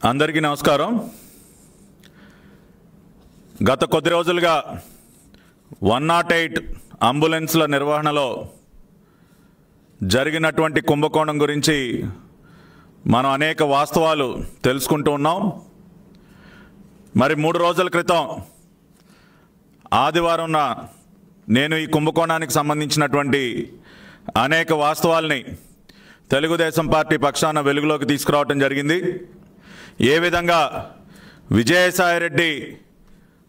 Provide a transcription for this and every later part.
అందరికీ నమస్కారం। గత కొద్ది రోజులుగా 108 అంబులెన్స్ల నిర్వహణలో జరిగినటువంటి కుంభకోణం గురించి మనం అనేక వాస్తవాలు తెలుసుకుంటూ ఉన్నాం। మరి 3 రోజుల క్రితం ఆదివారం నేను ఈ కుంభకోణానికి సంబంధించినటువంటి అనేక వాస్తవాల్ని తెలుగుదేశం పార్టీ పక్షాన వెలుగులోకి తీసుకురావడం జరిగింది। ఏ విధంగా విజయసాయిరెడ్డి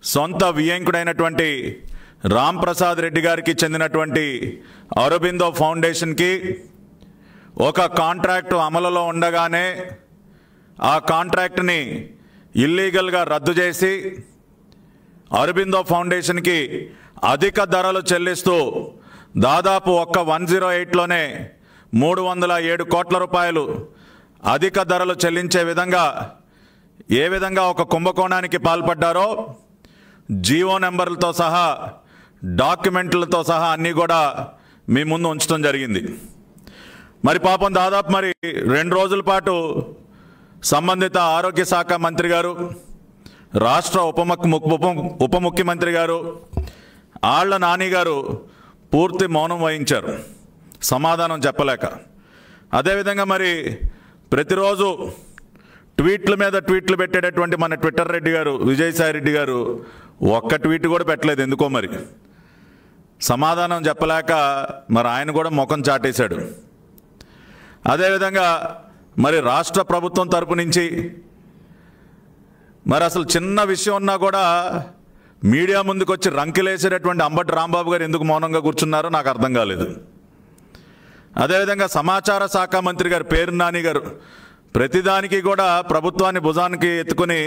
సొంత వియంకుడైనటువంటి రామ్ ప్రసాద్ రెడ్డి గారికి చెందినటువంటి అరబిందో ఫౌండేషన్కి ఒక కాంట్రాక్టు అమలులో ఉండగానే ఆ కాంట్రాక్ట్ని ఇల్లీగల్గా రద్దు చేసి అరబిందో ఫౌండేషన్కి అధిక ధరలు చెల్లిస్తూ దాదాపు ఒక్క 108లోనే 307 కోట్ల రూపాయలు అధిక ధరలు చెల్లించే విధంగా ఏ విధంగా ఒక కుంభకోణానికి పాల్పడ్డారో జీవో నెంబర్లతో సహా డాక్యుమెంట్లతో సహా అన్నీ కూడా మీ ముందు ఉంచడం జరిగింది। మరి పాపం దాదాపు 2 రోజుల పాటు సంబంధిత ఆరోగ్య శాఖ మంత్రి గారు, రాష్ట్ర ఉప ముఖ్యమంత్రి గారు, ఆళ్ల నాని గారు పూర్తి మౌనం వహించారు, సమాధానం చెప్పలేక। అదేవిధంగా ప్రతిరోజు ట్వీట్ల మీద ట్వీట్లు పెట్టేటటువంటి మన ట్విట్టర్ రెడ్డి గారు విజయసాయి రెడ్డి గారు ఒక్క ట్వీట్ కూడా పెట్టలేదు, ఎందుకో సమాధానం చెప్పలేక ఆయన కూడా ముఖం చాటేశాడు। అదేవిధంగా రాష్ట్ర ప్రభుత్వం తరపు నుంచి అసలు చిన్న విషయం ఉన్నా కూడా మీడియా ముందుకు వచ్చి రంకెలేసేటటువంటి అంబటి రాంబాబు గారు ఎందుకు మౌనంగా కూర్చున్నారో నాకు అర్థం కాలేదు। అదేవిధంగా సమాచార శాఖ మంత్రి గారు పేరు నాని గారు ప్రతిదానికి కూడా ప్రభుత్వాన్ని భుజానికి ఎత్తుకుని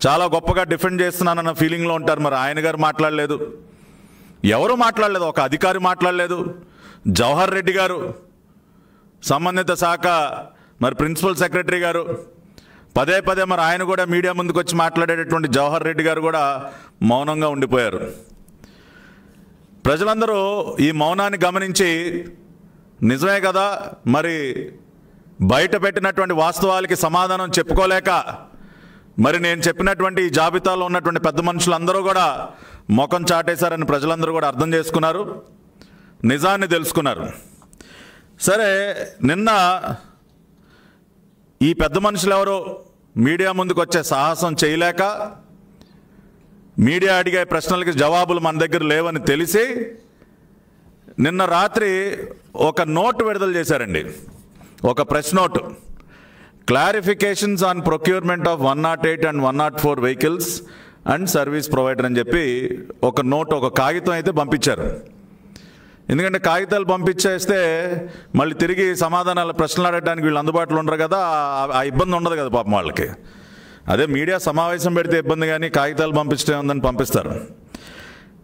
చాలా గొప్పగా డిఫెండ్ చేస్తున్నానన్న ఫీలింగ్లో ఉంటారు। ఆయన గారు మాట్లాడలేదు, ఎవరు మాట్లాడలేదు, ఒక అధికారి మాట్లాడలేదు। జవహర్ రెడ్డి గారు సంబంధిత శాఖ ప్రిన్సిపల్ సెక్రటరీ గారు పదే ఆయన కూడా మీడియా ముందుకు వచ్చి మాట్లాడేటటువంటి జవహర్ రెడ్డి గారు కూడా మౌనంగా ఉండిపోయారు। ప్రజలందరూ ఈ మౌనాన్ని గమనించి నిజమే కదా బయట పెట్టినటువంటి వాస్తవాలకి సమాధానం చెప్పుకోలేక నేను చెప్పినటువంటి ఈ జాబితాలో ఉన్నటువంటి పెద్ద మనుషులందరూ కూడా ముఖం చాటేశారని ప్రజలందరూ కూడా అర్థం చేసుకున్నారు, నిజాన్ని తెలుసుకున్నారు। సరే, నిన్న ఈ పెద్ద మనుషులు ఎవరో మీడియా ముందుకు వచ్చే సాహసం చేయలేక మీడియా అడిగే ప్రశ్నలకి జవాబులు మన దగ్గర లేవని తెలిసి నిన్న రాత్రి ఒక నోట్ విడుదల చేశారండి, ఒక press note, clarifications on procurement of 108 and 104 vehicles and service provider అని చెప్పి ఒక నోట్, ఒక కాగితం అయితే పంపించారు। ఎందుకంటే కాగితాలు పంపించేస్తే మళ్ళీ తిరిగి సమాధానాలు ప్రశ్నలు అడగడానికి వీళ్ళు అందుబాటులో ఉండరు కదా, ఆ ఇబ్బంది ఉండదు కదా పాపం వాళ్ళకి। అదే మీడియా సమావేశం పెడితే ఇబ్బంది, కానీ కాగితాలు పంపించడం ఉందని పంపిస్తారు।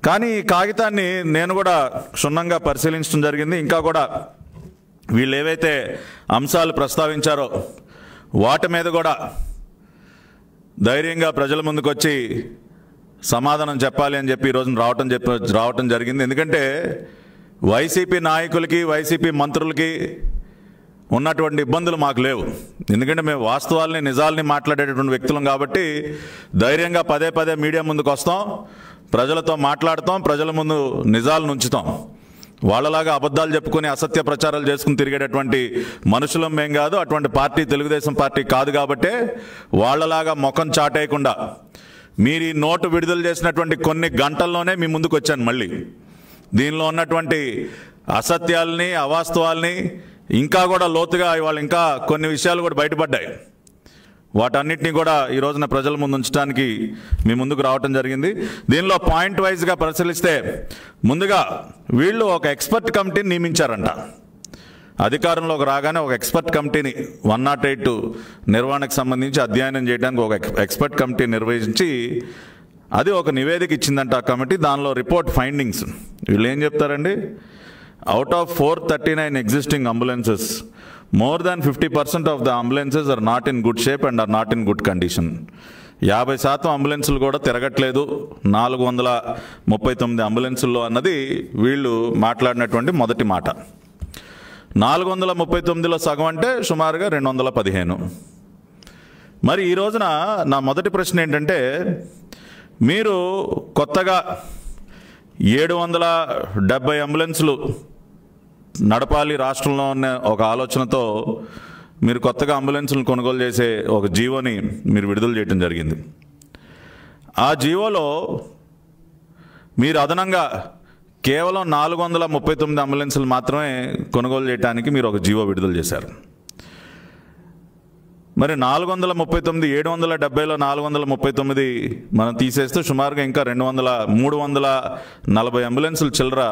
కానీ ఈ కాగితాన్ని నేను కూడా క్షుణ్ణంగా పరిశీలించడం జరిగింది। ఇంకా కూడా వీళ్ళు ఏవైతే అంశాలు ప్రస్తావించారో వాటి మీద కూడా ధైర్యంగా ప్రజల ముందుకు వచ్చి సమాధానం చెప్పాలి అని చెప్పి ఈరోజు రావటం జరిగింది। ఎందుకంటే వైసీపీ నాయకులకి, వైసీపీ మంత్రులకి ఉన్నటువంటి ఇబ్బందులు మాకు లేవు, ఎందుకంటే మేము వాస్తవాల్ని, నిజాల్ని మాట్లాడేటటువంటి వ్యక్తులం కాబట్టి ధైర్యంగా పదే మీడియా ముందుకు వస్తాం, ప్రజలతో మాట్లాడతాం, ప్రజల ముందు నిజాలను ఉంచుతాం। వాళ్ళలాగా అబద్ధాలు చెప్పుకొని అసత్య ప్రచారాలు చేసుకుని తిరిగేటటువంటి మనుషులం మేం కాదు, అటువంటి పార్టీ తెలుగుదేశం పార్టీ కాదు। కాబట్టే వాళ్ళలాగా ముఖం చాటేయకుండా మీరు ఈ నోటు విడుదల చేసినటువంటి కొన్ని గంటల్లోనే మీ ముందుకు వచ్చాను। మళ్ళీ దీనిలో ఉన్నటువంటి అసత్యాల్ని, అవాస్తవాల్ని ఇంకా కూడా లోతుగా ఇవాళ ఇంకా కొన్ని విషయాలు కూడా బయటపడ్డాయి, వాటన్నిటిని కూడా ఈ రోజున ప్రజల ముందు ఉంచడానికి మీ ముందుకు రావటం జరిగింది। దీనిలో పాయింట్ వైజ్గా పరిశీలిస్తే ముందుగా వీళ్ళు ఒక ఎక్స్పర్ట్ కమిటీని నియమించారంట, అధికారంలోకి రాగానే ఒక ఎక్స్పర్ట్ కమిటీని 108 నిర్వహణకు సంబంధించి అధ్యయనం చేయడానికి ఒక ఎక్స్పర్ట్ కమిటీ నిర్వహించి అది ఒక నివేదిక ఇచ్చిందంట ఆ కమిటీ। దానిలో రిపోర్ట్ ఫైండింగ్స్ వీళ్ళు ఏం చెప్తారండి, out of 439 existing ambulances, more than 50% of the ambulances are not in good shape and are not in good condition. 50% అంబులెన్సులు కూడా తిరగట్లేదు 439 అంబులెన్సుల్లో అన్నది వీళ్ళు మాట్లాడినటువంటి మొదటి మాట। 439లో సగం అంటే సుమారుగా 215. మరి ఈ రోజున నా మొదటి ప్రశ్న ఏంటంటే, మీరు కొత్తగా 770 అంబులెన్సులు నడపాలి రాష్ట్రంలో ఉన్న ఒక ఆలోచనతో మీరు కొత్తగా అంబులెన్సులను కొనుగోలు చేసే ఒక జీవోని మీరు విడుదల చేయడం జరిగింది. ఆ జీవోలో మీరు అదనంగా కేవలం 439 అంబులెన్సులు మాత్రమే కొనుగోలు చేయడానికి మీరు ఒక జీవో విడుదల చేశారు. మరి 439, 770లో 439 మనం తీసేస్తే సుమారుగా ఇంకా 340 అంబులెన్సులు చిల్లర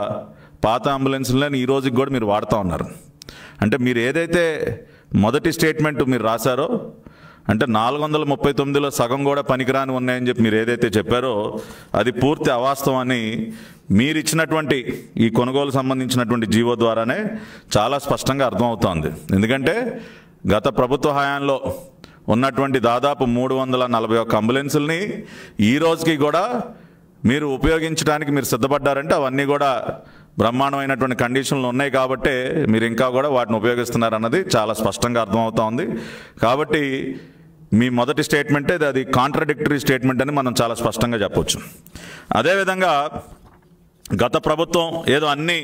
పాత అంబులెన్సులని ఈ రోజుకి కూడా మీరు వాడుతూ ఉన్నారు. అంటే మీరు ఏదైతే మొదటి స్టేట్మెంట్ మీరు రాశారో, అంటే 439లో సగం కూడా పనికిరాని ఉన్నాయని చెప్పి మీరు ఏదైతే చెప్పారో అది పూర్తి అవాస్తవాన్ని మీరు ఇచ్చినటువంటి ఈ కొనుగోలు సంబంధించినటువంటి జీవో ద్వారానే చాలా స్పష్టంగా అర్థమవుతోంది. ఎందుకంటే గత ప్రభుత్వ హయాంలో ఉన్నటువంటి దాదాపు 341 అంబులెన్సుల్ని ఈ రోజుకి కూడా మీరు ఉపయోగించడానికి మీరు సిద్ధపడ్డారంటే అవన్నీ కూడా బ్రహ్మాండమైనటువంటి కండిషన్లు ఉన్నాయి కాబట్టే మీరు ఇంకా కూడా వాటిని ఉపయోగిస్తున్నారన్నది చాలా స్పష్టంగా అర్థమవుతోంది. కాబట్టి మీ మొదటి స్టేట్మెంటే అది కాంట్రడిక్టరీ స్టేట్మెంట్ అని మనం చాలా స్పష్టంగా చెప్పవచ్చు. అదేవిధంగా గత ప్రభుత్వం ఏదో అన్నీ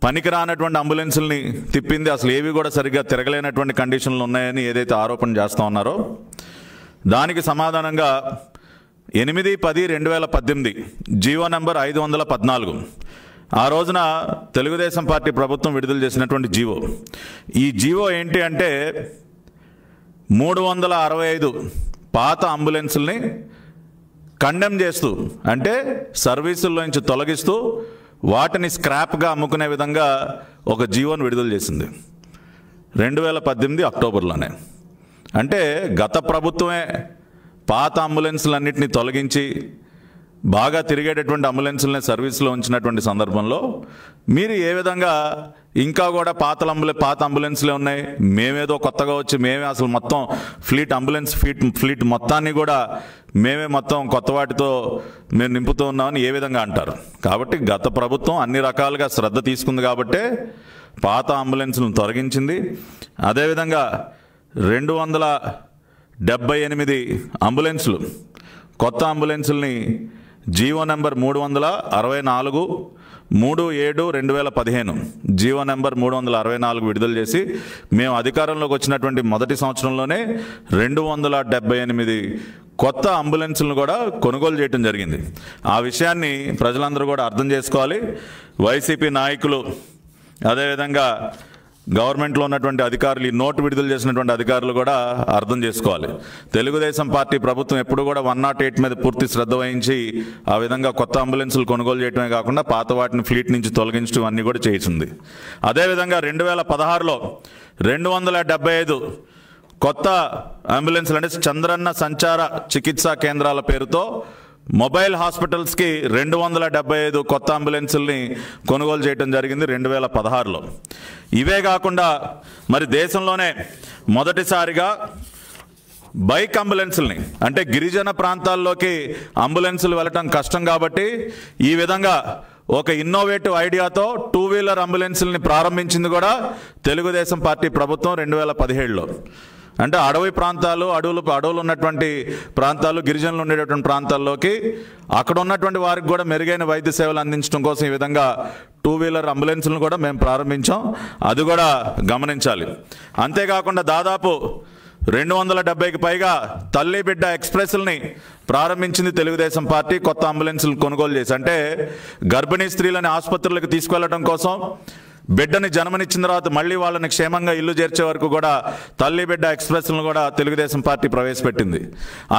పనికిరానటువంటి అంబులెన్సుల్ని తిప్పింది, అసలు ఏవి కూడా సరిగ్గా తిరగలేనటువంటి కండిషన్లు ఉన్నాయని ఏదైతే ఆరోపణ చేస్తూ ఉన్నారో దానికి సమాధానంగా 8/10/2018 జీవో నెంబర్ 514 ఆ రోజున తెలుగుదేశం పార్టీ ప్రభుత్వం విడుదల చేసినటువంటి జీవో. ఈ జీవో ఏంటి అంటే 365 పాత అంబులెన్సుల్ని కండెమ్ చేస్తూ, అంటే సర్వీసుల్లో నుంచి తొలగిస్తూ వాటిని స్క్రాప్గా అమ్ముకునే విధంగా ఒక జీవోను విడుదల చేసింది 2018 అక్టోబర్లోనే. అంటే గత ప్రభుత్వమే పాత అంబులెన్సులన్నింటినీ తొలగించి బాగా తిరిగేటటువంటి అంబులెన్సులనే సర్వీస్లో ఉంచినటువంటి సందర్భంలో మీరు ఏ విధంగా ఇంకా కూడా పాత అంబులెన్స్లే ఉన్నాయి, మేమేదో కొత్తగా వచ్చి మేమే అసలు మొత్తం ఫ్లీట్ మొత్తాన్ని కూడా మేమే మొత్తం కొత్త వాటితో మేము నింపుతూ ఉన్నామని ఏ విధంగా అంటారు. కాబట్టి గత ప్రభుత్వం అన్ని రకాలుగా శ్రద్ధ తీసుకుంది కాబట్టే పాత అంబులెన్స్లను తొలగించింది. అదేవిధంగా 278 అంబులెన్సులు కొత్త అంబులెన్సుల్ని జీవో నెంబర్ 364 3/7/2015 జీవో నెంబర్ 364 విడుదల చేసి మేము అధికారంలోకి వచ్చినటువంటి మొదటి సంవత్సరంలోనే 278 కొత్త అంబులెన్సులను కూడా కొనుగోలు చేయడం జరిగింది. ఆ విషయాన్ని ప్రజలందరూ కూడా అర్థం చేసుకోవాలి. వైసీపీ నాయకులు అదేవిధంగా గవర్నమెంట్లో ఉన్నటువంటి అధికారులు, ఈ నోటు విడుదల చేసినటువంటి అధికారులు కూడా అర్థం చేసుకోవాలి. తెలుగుదేశం పార్టీ ప్రభుత్వం ఎప్పుడు కూడా 108 మీద పూర్తి శ్రద్ధ వహించి ఆ విధంగా కొత్త అంబులెన్సులు కొనుగోలు చేయడమే కాకుండా పాత వాటిని ఫ్లీట్ నుంచి తొలగించడం అన్నీ కూడా చేసింది. అదేవిధంగా 2016లో 275 కొత్త అంబులెన్సులు, అంటే చంద్రన్న సంచార చికిత్సా కేంద్రాల పేరుతో మొబైల్ హాస్పిటల్స్కి 275 కొత్త అంబులెన్సుల్ని కొనుగోలు చేయడం జరిగింది 2016లో. ఇవే కాకుండా మరి దేశంలోనే మొదటిసారిగా బైక్ అంబులెన్సుల్ని, అంటే గిరిజన ప్రాంతాల్లోకి అంబులెన్సులు వెళ్ళటం కష్టం కాబట్టి ఈ విధంగా ఒక ఇన్నోవేటివ్ ఐడియాతో 2 వీలర్ అంబులెన్సుల్ని ప్రారంభించింది కూడా తెలుగుదేశం పార్టీ ప్రభుత్వం 2017లో. అంటే అడవి ప్రాంతాలు, అడవులు ఉన్నటువంటి ప్రాంతాలు, గిరిజనులు ఉండేటటువంటి ప్రాంతాల్లోకి అక్కడ ఉన్నటువంటి వారికి కూడా మెరుగైన వైద్య సేవలు అందించడం కోసం ఈ విధంగా 2 వీలర్ అంబులెన్సులను కూడా మేము ప్రారంభించాం. అది కూడా గమనించాలి. అంతేకాకుండా దాదాపు 270కి పైగా తల్లి బిడ్డ ఎక్స్ప్రెస్లని ప్రారంభించింది తెలుగుదేశం పార్టీ కొత్త అంబులెన్సులు కొనుగోలు చేసి. అంటే గర్భిణీ స్త్రీలని ఆసుపత్రులకు తీసుకెళ్లడం కోసం, బిడ్డని జన్మనిచ్చిన తర్వాత మళ్ళీ వాళ్ళని క్షేమంగా ఇల్లు చేర్చే వరకు కూడా తల్లి బిడ్డ ఎక్స్ప్రెస్లను కూడా తెలుగుదేశం పార్టీ ప్రవేశపెట్టింది.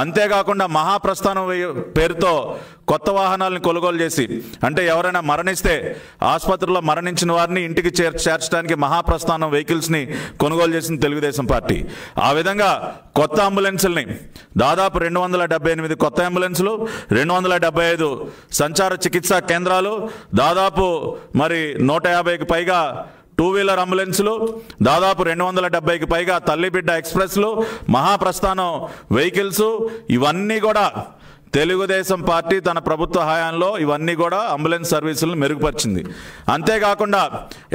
అంతేకాకుండా మహాప్రస్థానం పేరుతో కొత్త వాహనాలను కొనుగోలు చేసి, అంటే ఎవరైనా మరణిస్తే ఆసుపత్రిలో మరణించిన వారిని ఇంటికి చేర్చడానికి మహాప్రస్థానం వెహికల్స్ని కొనుగోలు చేసింది తెలుగుదేశం పార్టీ. ఆ విధంగా కొత్త అంబులెన్సుల్ని దాదాపు 278 కొత్త అంబులెన్సులు, 275 సంచార చికిత్సా కేంద్రాలు, దాదాపు మరి 150కి పైగా 2 వీలర్ అంబులెన్సులు, దాదాపు 270కి పైగా తల్లి బిడ్డ ఎక్స్ప్రెస్లు, మహాప్రస్థానం వెహికల్స్, ఇవన్నీ కూడా తెలుగుదేశం పార్టీ తన ప్రభుత్వ హయాంలో ఇవన్నీ కూడా అంబులెన్స్ సర్వీసులను మెరుగుపరిచింది. అంతేకాకుండా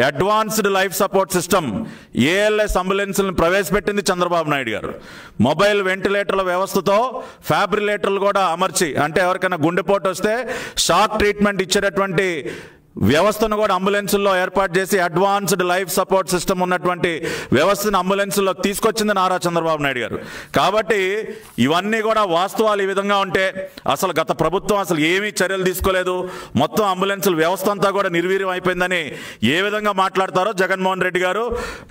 advanced life support system ALS అంబులెన్స్లను ప్రవేశపెట్టింది చంద్రబాబు నాయుడు గారు. మొబైల్ వెంటిలేటర్ల వ్యవస్థతో ఫ్యాబ్రిలేటర్లు కూడా అమర్చి, అంటే ఎవరికైనా గుండెపోటు వస్తే షాక్ ట్రీట్మెంట్ ఇచ్చేటటువంటి వ్యవస్థను కూడా అంబులెన్సుల్లో ఏర్పాటు చేసి అడ్వాన్స్డ్ లైఫ్ సపోర్ట్ సిస్టమ్ ఉన్నటువంటి వ్యవస్థను అంబులెన్సుల్లో తీసుకొచ్చింది నారా చంద్రబాబు నాయుడు గారు. కాబట్టి ఇవన్నీ కూడా వాస్తవాలు ఈ విధంగా ఉంటే అసలు గత ప్రభుత్వం అసలు ఏమీ చర్యలు తీసుకోలేదు, మొత్తం అంబులెన్సుల వ్యవస్థ అంతా కూడా నిర్వీర్యం అయిపోయిందని ఏ విధంగా మాట్లాడతారో జగన్మోహన్ రెడ్డి గారు,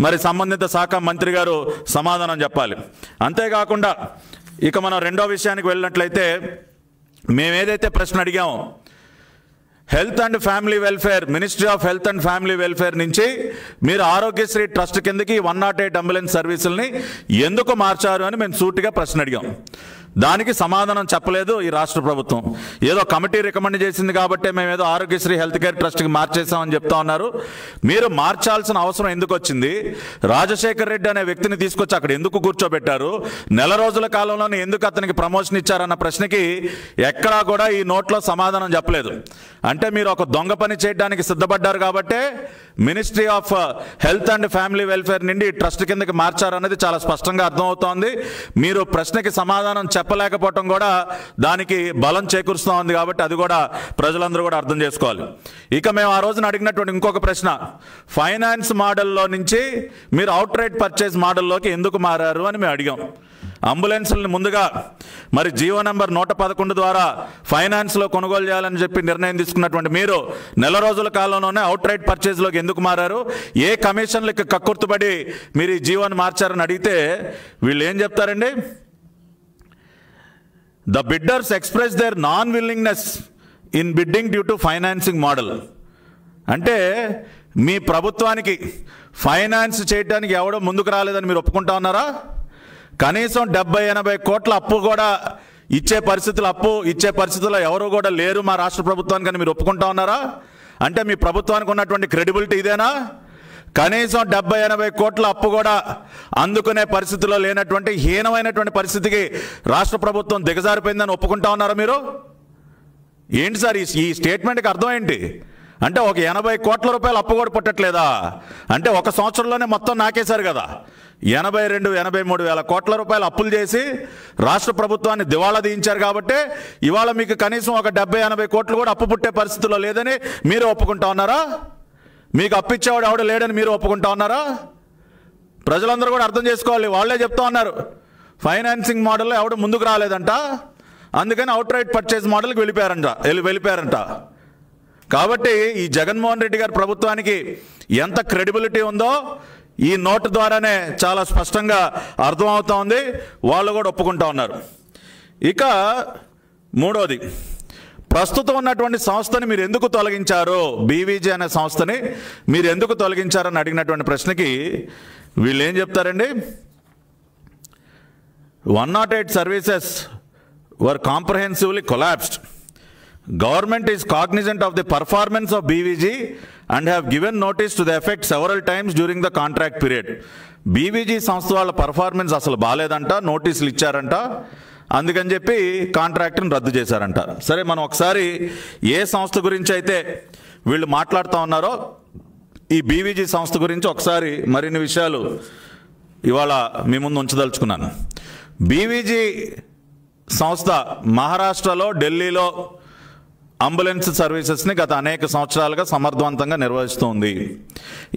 మరి సంబంధిత శాఖ మంత్రి గారు సమాధానం చెప్పాలి. అంతేకాకుండా ఇక మనం రెండో విషయానికి వెళ్ళినట్లయితే, మేమేదైతే ప్రశ్న అడిగామో health and family welfare, ministry of health and family welfare నుంచి మీరు ఆరోగ్యశ్రీ ట్రస్ట్ కిందకి 108 అంబులెన్స్ సర్వీసుల్ని ఎందుకు మార్చారు అని మేము సూటిగా ప్రశ్న అడిగాం. దానికి సమాధానం చెప్పలేదు ఈ రాష్ట్ర ప్రభుత్వం. ఏదో కమిటీ రికమెండ్ చేసింది కాబట్టి మేము ఏదో ఆరోగ్యశ్రీ హెల్త్ కేర్ ట్రస్ట్కి మార్చేసామని చెప్తా ఉన్నారు. మీరు మార్చాల్సిన అవసరం ఎందుకు వచ్చింది? రాజశేఖర్ రెడ్డి అనే వ్యక్తిని తీసుకొచ్చి అక్కడ ఎందుకు కూర్చోబెట్టారు? నెల రోజుల కాలంలోనే ఎందుకు అతనికి ప్రమోషన్ ఇచ్చారన్న ప్రశ్నకి ఎక్కడా కూడా ఈ నోట్లో సమాధానం చెప్పలేదు. అంటే మీరు ఒక దొంగ పని చేయడానికి సిద్ధపడ్డారు కాబట్టే ministry of health and family welfare నుండి ట్రస్ట్ కిందకి మార్చారన్నది చాలా స్పష్టంగా అర్థమవుతోంది. మీరు ప్రశ్నకి సమాధానం చెప్పలేకపోవటం కూడా దానికి బలం చేకూరుస్తూ ఉంది. కాబట్టి అది కూడా ప్రజలందరూ కూడా అర్థం చేసుకోవాలి. ఇక మేము ఆ రోజున అడిగినటువంటి ఇంకొక ప్రశ్న, ఫైనాన్స్ మోడల్లో నుంచి మీరు అవుట్ రైట్ పర్చేజ్ మోడల్లోకి ఎందుకు మారారు అని మేము అడిగాం. అంబులెన్స్లను ముందుగా మరి జీవో నెంబర్ 111 ద్వారా ఫైనాన్స్లో కొనుగోలు చేయాలని చెప్పి నిర్ణయం తీసుకున్నటువంటి మీరు నెల రోజుల కాలంలోనే అవుట్ రైట్ పర్చేజ్లోకి ఎందుకు మారారు? ఏ కమిషన్లకి కక్కుర్తుపడి మీరు ఈ జీవోని మార్చారని అడిగితే వీళ్ళు ఏం చెప్తారండి? The bidders express their non-willingness in bidding due to financing model. అంటే మీ ప్రభుత్వానికి ఫైనాన్స్ చేయడానికి ఎవడో ముందుకు రాలేదని మీరు ఒప్పుకుంటా ఉన్నారా? కనీసం 70-80 కోట్ల అప్పు కూడా ఇచ్చే పరిస్థితుల్లో ఎవరు కూడా లేరు మా రాష్ట్ర ప్రభుత్వానికి అని మీరు ఒప్పుకుంటా ఉన్నారా? అంటే మీ ప్రభుత్వానికి ఉన్నటువంటి క్రెడిబిలిటీ ఇదేనా? కనీసం 70-80 కోట్ల అప్పు కూడా అందుకునే పరిస్థితిలో లేనటువంటి హీనమైనటువంటి పరిస్థితికి రాష్ట్ర ప్రభుత్వం దిగజారిపోయిందని ఒప్పుకుంటా ఉన్నారా మీరు? ఏంటి సార్ ఈ స్టేట్మెంట్కి అర్థం ఏంటి? అంటే ఒక 80 కోట్ల రూపాయలు అప్పు కూడా పుట్టట్లేదా? అంటే ఒక సంవత్సరంలోనే మొత్తం నాకేశారు కదా. 82-83 వేల కోట్ల రూపాయలు అప్పులు చేసి రాష్ట్ర ప్రభుత్వాన్ని దివాళా తీయించారు. కాబట్టి ఇవాళ మీకు కనీసం ఒక 70-80 కోట్లు కూడా అప్పు పుట్టే పరిస్థితిలో లేదని మీరు ఒప్పుకుంటా ఉన్నారా? మీకు అప్పిచ్చేవాడు ఎవడు లేడని మీరు ఒప్పుకుంటా ఉన్నారా? ప్రజలందరూ కూడా అర్థం చేసుకోవాలి. వాళ్ళే చెప్తా ఉన్నారు ఫైనాన్సింగ్ మోడల్లో ఎవడు ముందుకు రాలేదంట, అందుకని అవుట్ రైట్ పర్చేజ్ మోడల్కి వెళ్ళిపోయారంట. కాబట్టి ఈ జగన్మోహన్ రెడ్డి గారి ప్రభుత్వానికి ఎంత క్రెడిబిలిటీ ఉందో ఈ నోటు ద్వారానే చాలా స్పష్టంగా అర్థమవుతా ఉంది. వాళ్ళు కూడా ఒప్పుకుంటా ఉన్నారు. ఇక మూడోది, ప్రస్తుతం ఉన్నటువంటి సంస్థని మీరు ఎందుకు తొలగించారు? బీవీజీ అనే సంస్థని మీరు ఎందుకు తొలగించారని అడిగినటువంటి ప్రశ్నకి వీళ్ళు ఏం చెప్తారండి? 108 services were comprehensively collapsed. Government is cognizant of the performance of BVG and have given notice to the effect several times during the contract period. BVG సంస్థ వాళ్ళ పర్ఫార్మెన్స్ అసలు బాగాలేదంట, నోటీసులు ఇచ్చారంట, అందుకని చెప్పి కాంట్రాక్ట్ని రద్దు చేశారంట. సరే, మనం ఒకసారి ఏ సంస్థ గురించి అయితే వీళ్ళు మాట్లాడుతూ ఉన్నారో ఈ బీవీజీ సంస్థ గురించి ఒకసారి మరిన్ని విషయాలు ఇవాళ మీ ముందు ఉంచదలుచుకున్నాను. బీవీజీ సంస్థ మహారాష్ట్రలో, ఢిల్లీలో అంబులెన్స్ సర్వీసెస్ని గత అనేక సంవత్సరాలుగా సమర్థవంతంగా నిర్వహిస్తుంది.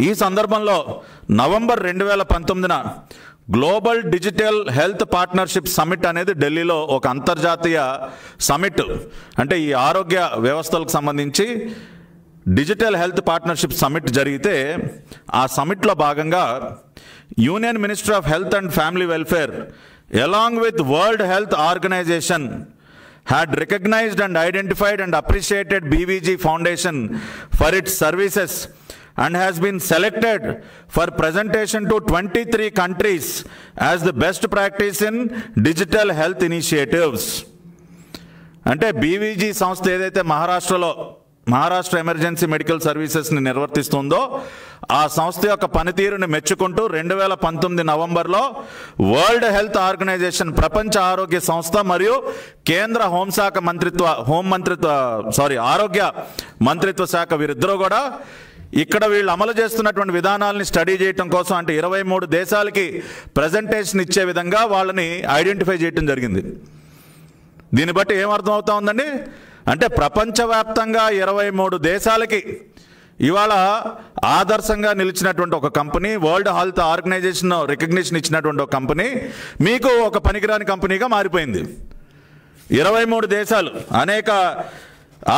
ఈ సందర్భంలో నవంబర్ 2019న global digital health partnership summit అనేది ఢిల్లీలో ఒక అంతర్జాతీయ సమిట్, అంటే ఈ ఆరోగ్య వ్యవస్థలకు సంబంధించి డిజిటల్ హెల్త్ పార్ట్నర్షిప్ సమిట్ జరిగితే ఆ సమిట్లో భాగంగా union minister of health and family welfare along with World Health Organization had recognized and identified and appreciated BVG Foundation for its services and has been selected for presentation to 23 countries as the best practice in digital health initiatives. అంటే BVG సంస్థ ఏదైతే మహారాష్ట్రలో Maharashtra emergency medical సర్వీసెస్ని నిర్వర్తిస్తుందో ఆ సంస్థ యొక్క పనితీరుని మెచ్చుకుంటూ 2019 నవంబర్లో world health organisation, ప్రపంచ ఆరోగ్య సంస్థ మరియు కేంద్ర ఆరోగ్య మంత్రిత్వ శాఖ వీరిద్దరూ కూడా ఇక్కడ వీళ్ళు అమలు చేస్తున్నటువంటి విధానాలని స్టడీ చేయడం కోసం, అంటే 23 దేశాలకి ప్రజెంటేషన్ ఇచ్చే విధంగా వాళ్ళని ఐడెంటిఫై చేయడం జరిగింది. దీన్ని బట్టి ఏమర్థం అవుతా ఉందండి అంటే ప్రపంచవ్యాప్తంగా 23 దేశాలకి ఇవాళ ఆదర్శంగా నిలిచినటువంటి ఒక company, world health organization recognition ఇచ్చినటువంటి ఒక కంపెనీ మీకు ఒక పనికిరాని కంపెనీగా మారిపోయింది. 23 దేశాలు, అనేక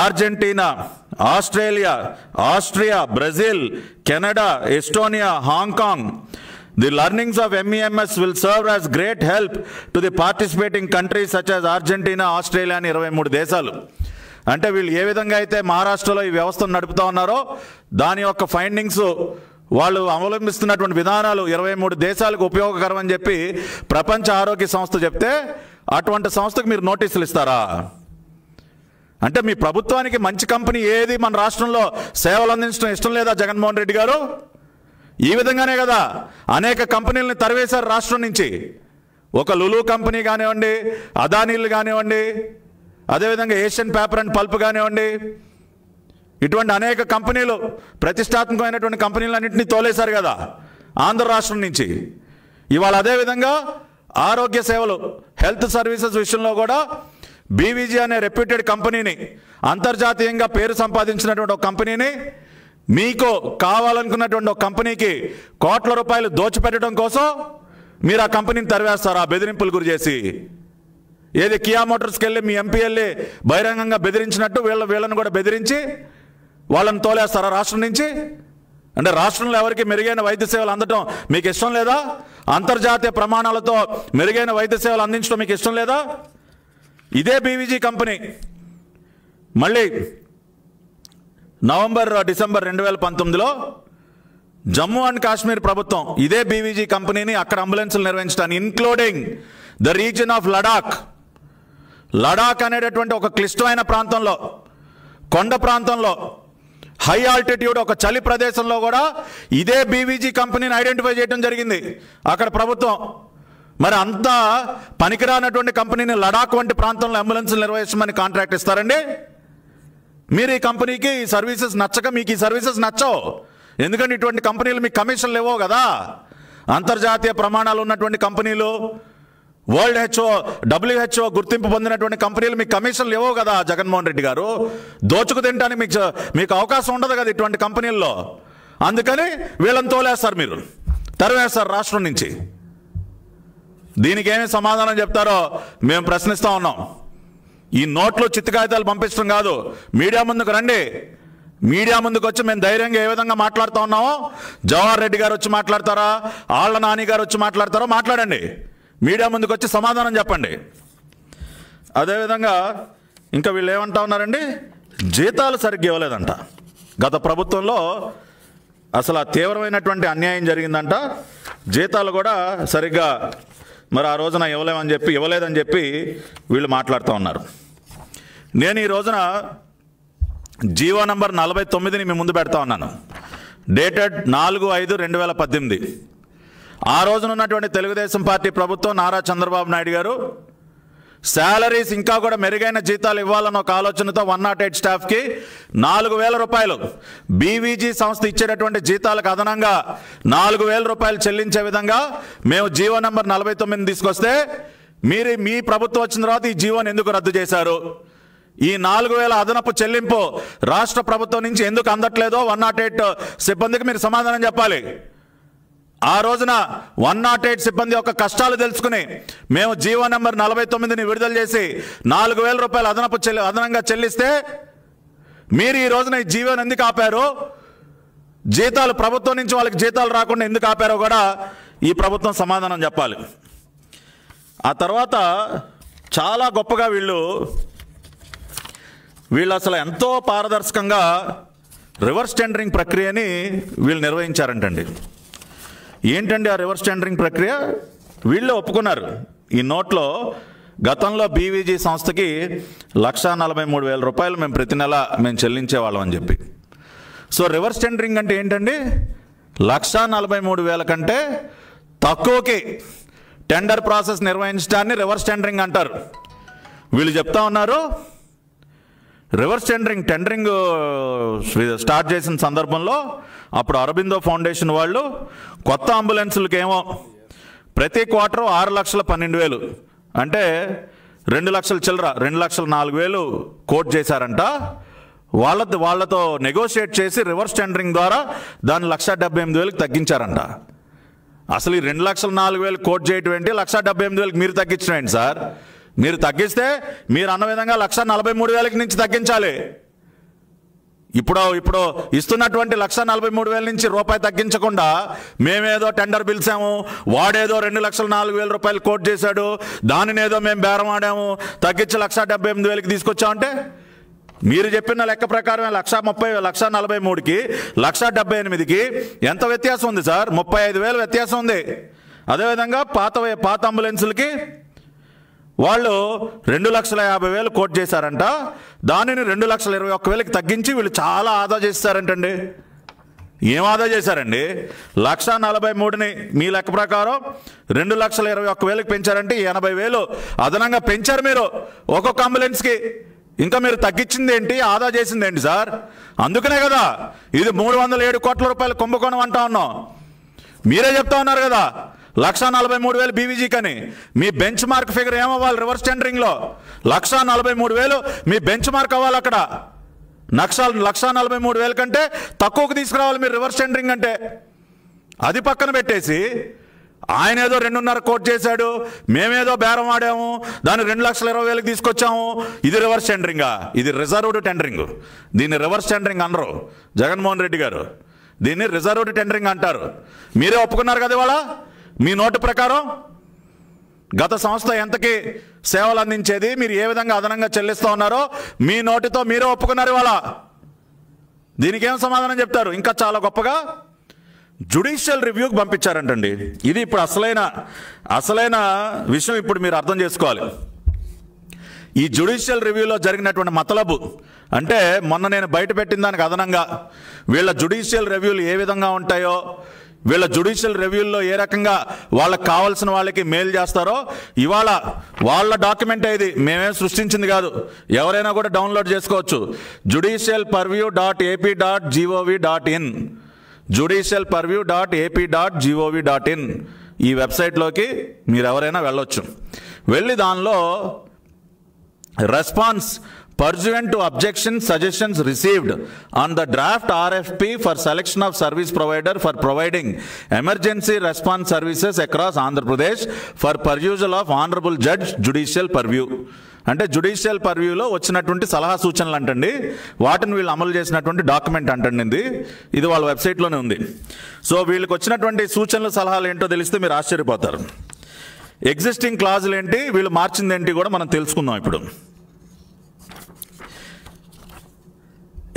Argentina, Australia, Austria, Brazil, Canada, Estonia, Hong Kong. The learnings of MEMS will serve as great help to the participating countries such as Argentina, Australia అని 23 దేశాలు. అంటే వీళ్ళు ఏ విధంగా అయితే మహారాష్ట్రలో ఈ వ్యవస్థను నడుపుతా ఉన్నారో దాని యొక్క ఫైండింగ్స్, వాళ్ళు అవలంబిస్తున్నటువంటి విధానాలు 23 దేశాలకు ఉపయోగకరం అని చెప్పి ప్రపంచ ఆరోగ్య సంస్థ చెప్తే అటువంటి సంస్థకు మీరు నోటీసులు ఇస్తారా? అంటే మీ ప్రభుత్వానికి మంచి కంపెనీ ఏది మన రాష్ట్రంలో సేవలు అందించడం ఇష్టం లేదా జగన్మోహన్ రెడ్డి గారు? ఈ విధంగానే కదా అనేక కంపెనీలను తరివేశారు రాష్ట్రం నుంచి. ఒక లులు కంపెనీ కానివ్వండి, అదానీలు కానివ్వండి, అదేవిధంగా ఏషియన్ పేపర్ అండ్ పల్ప్ కానివ్వండి, ఇటువంటి అనేక కంపెనీలు, ప్రతిష్టాత్మకమైనటువంటి కంపెనీలన్నింటినీ తోలేశారు కదా ఆంధ్ర రాష్ట్రం నుంచి. ఇవాళ అదేవిధంగా ఆరోగ్య సేవలు, హెల్త్ సర్వీసెస్ విషయంలో కూడా బీవీజీ అనే రెప్యూటెడ్ కంపెనీని, అంతర్జాతీయంగా పేరు సంపాదించినటువంటి ఒక కంపెనీని, మీకు కావాలనుకున్నటువంటి ఒక కంపెనీకి కోట్ల రూపాయలు దోచిపెట్టడం కోసం మీరు ఆ కంపెనీని తరివేస్తారు ఆ బెదిరింపులు గురి చేసి. ఏది కియా మోటార్స్కి వెళ్ళి మీ ఎంపీ వెళ్ళి బహిరంగంగా బెదిరించినట్టు వీళ్ళని కూడా బెదిరించి వాళ్ళని తోలేస్తారా రాష్ట్రం నుంచి? అంటే రాష్ట్రంలో ఎవరికి మెరుగైన వైద్య సేవలు అందటం మీకు ఇష్టం లేదా? అంతర్జాతీయ ప్రమాణాలతో మెరుగైన వైద్య సేవలు అందించడం మీకు ఇష్టం లేదా? ఇదే బీవీజీ కంపెనీ మళ్ళీ డిసెంబర్ 2019లో జమ్మూ అండ్ కాశ్మీర్ ప్రభుత్వం ఇదే బీవీజీ కంపెనీని అక్కడ అంబులెన్సులు నిర్వహించడానికి, including the reason of Ladakh అనేటటువంటి ఒక క్లిష్టమైన ప్రాంతంలో, కొండ ప్రాంతంలో, హై ఆల్టిట్యూడ్ ఒక చలి ప్రదేశంలో కూడా ఇదే బీవీజీ కంపెనీని ఐడెంటిఫై చేయడం జరిగింది అక్కడ ప్రభుత్వం. మరి అంత పనికిరానటువంటి కంపెనీని లడాక్ వంటి ప్రాంతంలో అంబులెన్సులు నిర్వహించమని కాంట్రాక్ట్ ఇస్తారండి? మీరు ఈ కంపెనీకి ఈ సర్వీసెస్ నచ్చక మీకు ఈ సర్వీసెస్ నచ్చవు. ఎందుకంటే ఇటువంటి కంపెనీలు మీకు కమిషన్లు ఇవ్వవు కదా. అంతర్జాతీయ ప్రమాణాలు ఉన్నటువంటి కంపెనీలు, WHO గుర్తింపు పొందినటువంటి కంపెనీలు మీకు కమిషన్లు ఇవ్వవు కదా జగన్మోహన్ రెడ్డి గారు. దోచుకు తింటానికి మీకు అవకాశం ఉండదు కదా ఇటువంటి కంపెనీల్లో. అందుకని వీళ్ళని తోలేస్తారు, మీరు తరివేస్తారు రాష్ట్రం నుంచి. దీనికి ఏమి సమాధానం చెప్తారో మేము ప్రశ్నిస్తూ ఉన్నాం. ఈ నోట్లు చిత్తకాగితాలు పంపించడం కాదు, మీడియా ముందుకు రండి. మీడియా ముందుకు వచ్చి మేము ధైర్యంగా ఏ విధంగా మాట్లాడుతూ ఉన్నామో, జవహర్ రెడ్డి గారు వచ్చి మాట్లాడతారా, ఆళ్ల నాని గారు వచ్చి మాట్లాడతారో మాట్లాడండి. మీడియా ముందుకు వచ్చి సమాధానం చెప్పండి. అదేవిధంగా ఇంకా వీళ్ళు ఏమంటా ఉన్నారండి, జీతాలు సరిగ్గా ఇవ్వలేదంట. గత ప్రభుత్వంలో అసలు ఆ తీవ్రమైనటువంటి అన్యాయం జరిగిందంట. జీతాలు కూడా సరిగ్గా మరి ఆ రోజున ఇవ్వలేదని చెప్పి వీళ్ళు మాట్లాడుతూ ఉన్నారు. నేను ఈ రోజున జీవో నంబర్ 49ని మీ ముందు పెడతా ఉన్నాను, డేటెడ్ 4/5/2018. ఆ రోజున ఉన్నటువంటి తెలుగుదేశం పార్టీ ప్రభుత్వం, నారా చంద్రబాబు నాయుడు గారు శాలరీస్ ఇంకా కూడా మెరుగైన జీతాలు ఇవ్వాలన్న ఒక ఆలోచనతో 108 స్టాఫ్కి 4,000 రూపాయలు, బీవీజీ సంస్థ ఇచ్చేటటువంటి జీతాలకు అదనంగా 4,000 రూపాయలు చెల్లించే విధంగా మేము జీవో నంబర్ 49 తీసుకొస్తే మీ ప్రభుత్వం వచ్చిన తర్వాత ఈ జీవోని ఎందుకు రద్దు చేశారు? ఈ 4,000 అదనపు చెల్లింపు రాష్ట్ర ప్రభుత్వం నుంచి ఎందుకు అందట్లేదో 108 సిబ్బందికి మీరు సమాధానం చెప్పాలి. ఆ రోజున 108 సిబ్బంది యొక్క కష్టాలు తెలుసుకుని మేము జీవో నెంబర్ 49ని విడుదల చేసి 4,000 రూపాయలు అదనంగా చెల్లిస్తే మీరు ఈ రోజున ఈ జీవోని ఎందుకు ఆపారు? జీతాలు ప్రభుత్వం నుంచి వాళ్ళకి జీతాలు రాకుండా ఎందుకు ఆపారో కూడా ఈ ప్రభుత్వం సమాధానం చెప్పాలి. ఆ తర్వాత చాలా గొప్పగా వీళ్ళు అసలు ఎంతో పారదర్శకంగా రివర్స్ టెండరింగ్ ప్రక్రియని వీళ్ళు నిర్వహించారంటండి. ఏంటండి ఆ రివర్స్ టెండరింగ్ ప్రక్రియ? వీళ్ళే ఒప్పుకున్నారు. ఈ నోట్లో గతంలో బీవీజీ సంస్థకి 1,43,000 రూపాయలు మేము ప్రతి నెల మేము చెల్లించేవాళ్ళం అని చెప్పి. సో రివర్స్ టెండరింగ్ అంటే ఏంటండి? 1,43,000 కంటే తక్కువకి టెండర్ ప్రాసెస్ నిర్వహించడాన్ని రివర్స్ టెండరింగ్ అంటారు. వీళ్ళు చెప్తా ఉన్నారు రివర్స్ టెండరింగ్ స్టార్ట్ చేసిన సందర్భంలో అప్పుడు అరబిందో ఫౌండేషన్ వాళ్ళు కొత్త అంబులెన్సులకి ఏమో ప్రతి క్వార్టర్ 6,12,000 అంటే 2 లక్షల చిల్లర 2,04,000 కోట్ చేశారంట. వాళ్ళతో నెగోషియేట్ చేసి రివర్స్ టెండరింగ్ ద్వారా దాన్ని 1,78,000 తగ్గించారంట. అసలు ఈ 2,04,000 కోట్ చేయటం ఏంటి? 1,78,000 మీరు తగ్గించడం ఏంటి సార్? మీరు తగ్గిస్తే మీరు అన్న విధంగా 1,43,000 నుంచి తగ్గించాలి. ఇప్పుడు ఇస్తున్నటువంటి 1,43,000 నుంచి రూపాయి తగ్గించకుండా మేమేదో టెండర్ పిలిచాము, వాడేదో 2,04,000 రూపాయలు కోట్ చేశాడు, దానినేదో మేము బేరం ఆడాము, తగ్గించి 1,78,000 తీసుకొచ్చామంటే మీరు చెప్పిన లెక్క ప్రకారం 1,43,000కి 1,78,000కి ఎంత వ్యత్యాసం ఉంది సార్? 35,000 వ్యత్యాసం ఉంది. అదేవిధంగా పాత అంబులెన్సులకి వాళ్ళు 2,50,000 కోట్ చేశారంట. దానిని 2,21,000కి తగ్గించి వీళ్ళు చాలా ఆదా చేస్తారంటండి. ఏం ఆదా చేశారండి? 1,43,000ని మీ లెక్క ప్రకారం 2,21,000కి పెంచారంటే 80,000 అదనంగా పెంచారు మీరు ఒక్కొక్క అంబులెన్స్కి. ఇంకా మీరు తగ్గించింది ఏంటి, ఆదా చేసింది ఏంటి సార్? అందుకనే కదా ఇది 307 కోట్ల రూపాయలు కుంభకోణం అంటా ఉన్నాం. మీరే చెప్తా ఉన్నారు కదా 1,43,000 బీవీజీ కని. మీ బెంచ్ మార్క్ ఫిగర్ ఏమవ్వాలి రివర్స్ టెండరింగ్లో? 1,43,000 మీ బెంచ్ మార్క్ అవ్వాలి. అక్కడ 1,43,000 కంటే తక్కువకు తీసుకురావాలి మీరు రివర్స్ టెండరింగ్ అంటే. అది పక్కన పెట్టేసి ఆయన ఏదో 2.5 కోట్ చేశాడు, మేమేదో బేరం ఆడాము, దాన్ని 2,20,000కి తీసుకొచ్చాము. ఇది రివర్స్ టెండరింగా? ఇది రిజర్వ్డ్ టెండరింగ్. దీన్ని రివర్స్ టెండరింగ్ అనరు జగన్మోహన్ రెడ్డి గారు, దీన్ని రిజర్వ్డ్ టెండరింగ్ అంటారు. మీరే ఒప్పుకున్నారు కదా ఇవాళ మీ నోటు ప్రకారం. గత సంస్థ ఎంతకి సేవలు అందించేది, మీరు ఏ విధంగా అదనంగా చెల్లిస్తూ ఉన్నారో మీ నోటితో మీరే ఒప్పుకున్నారు ఇవాళ. దీనికి ఏం సమాధానం చెప్తారు? ఇంకా చాలా గొప్పగా జ్యుడిషియల్ రివ్యూకి పంపించారంటండి. ఇది ఇప్పుడు అసలైన విషయం ఇప్పుడు మీరు అర్థం చేసుకోవాలి. ఈ జ్యుడిషియల్ రివ్యూలో జరిగినటువంటి మతలబు అంటే మొన్న నేను బయట పెట్టిన దానికి అదనంగా వీళ్ళ జ్యుడిషియల్ రివ్యూలు ఏ విధంగా ఉంటాయో, వీళ్ళ జ్యుడిషియల్ రివ్యూల్లో ఏ రకంగా వాళ్ళకి కావాల్సిన వాళ్ళకి మెయిల్ చేస్తారో ఇవాళ వాళ్ళ డాక్యుమెంట్ ఇది, మేమేం సృష్టించింది కాదు. ఎవరైనా కూడా డౌన్లోడ్ చేసుకోవచ్చు. judicialpurview.ap.gov.in judicialpurview.ap.gov.in ఈ వెబ్సైట్లోకి మీరు ఎవరైనా వెళ్ళొచ్చు. వెళ్ళి దానిలో response pursuant to objections suggestions received on the draft RFP for selection of service provider for providing emergency response services across Andhra Pradesh for perusal of honorable judge judicial purview. అంటే judicial పర్వ్యూలో వచ్చినటువంటి సలహా సూచనలు అంటండి, వాటిని వీళ్ళు అమలు చేసినటువంటి document అంటండి. ఇది వాళ్ళ వెబ్సైట్లోనే ఉంది. సో వీళ్ళకి వచ్చినటువంటి సూచనలు సలహాలు ఏంటో తెలిస్తే మీరు ఆశ్చర్యపోతారు. ఎగ్జిస్టింగ్ క్లాజులు ఏంటి, వీళ్ళు మార్చింది ఏంటి కూడా మనం తెలుసుకుందాం ఇప్పుడు.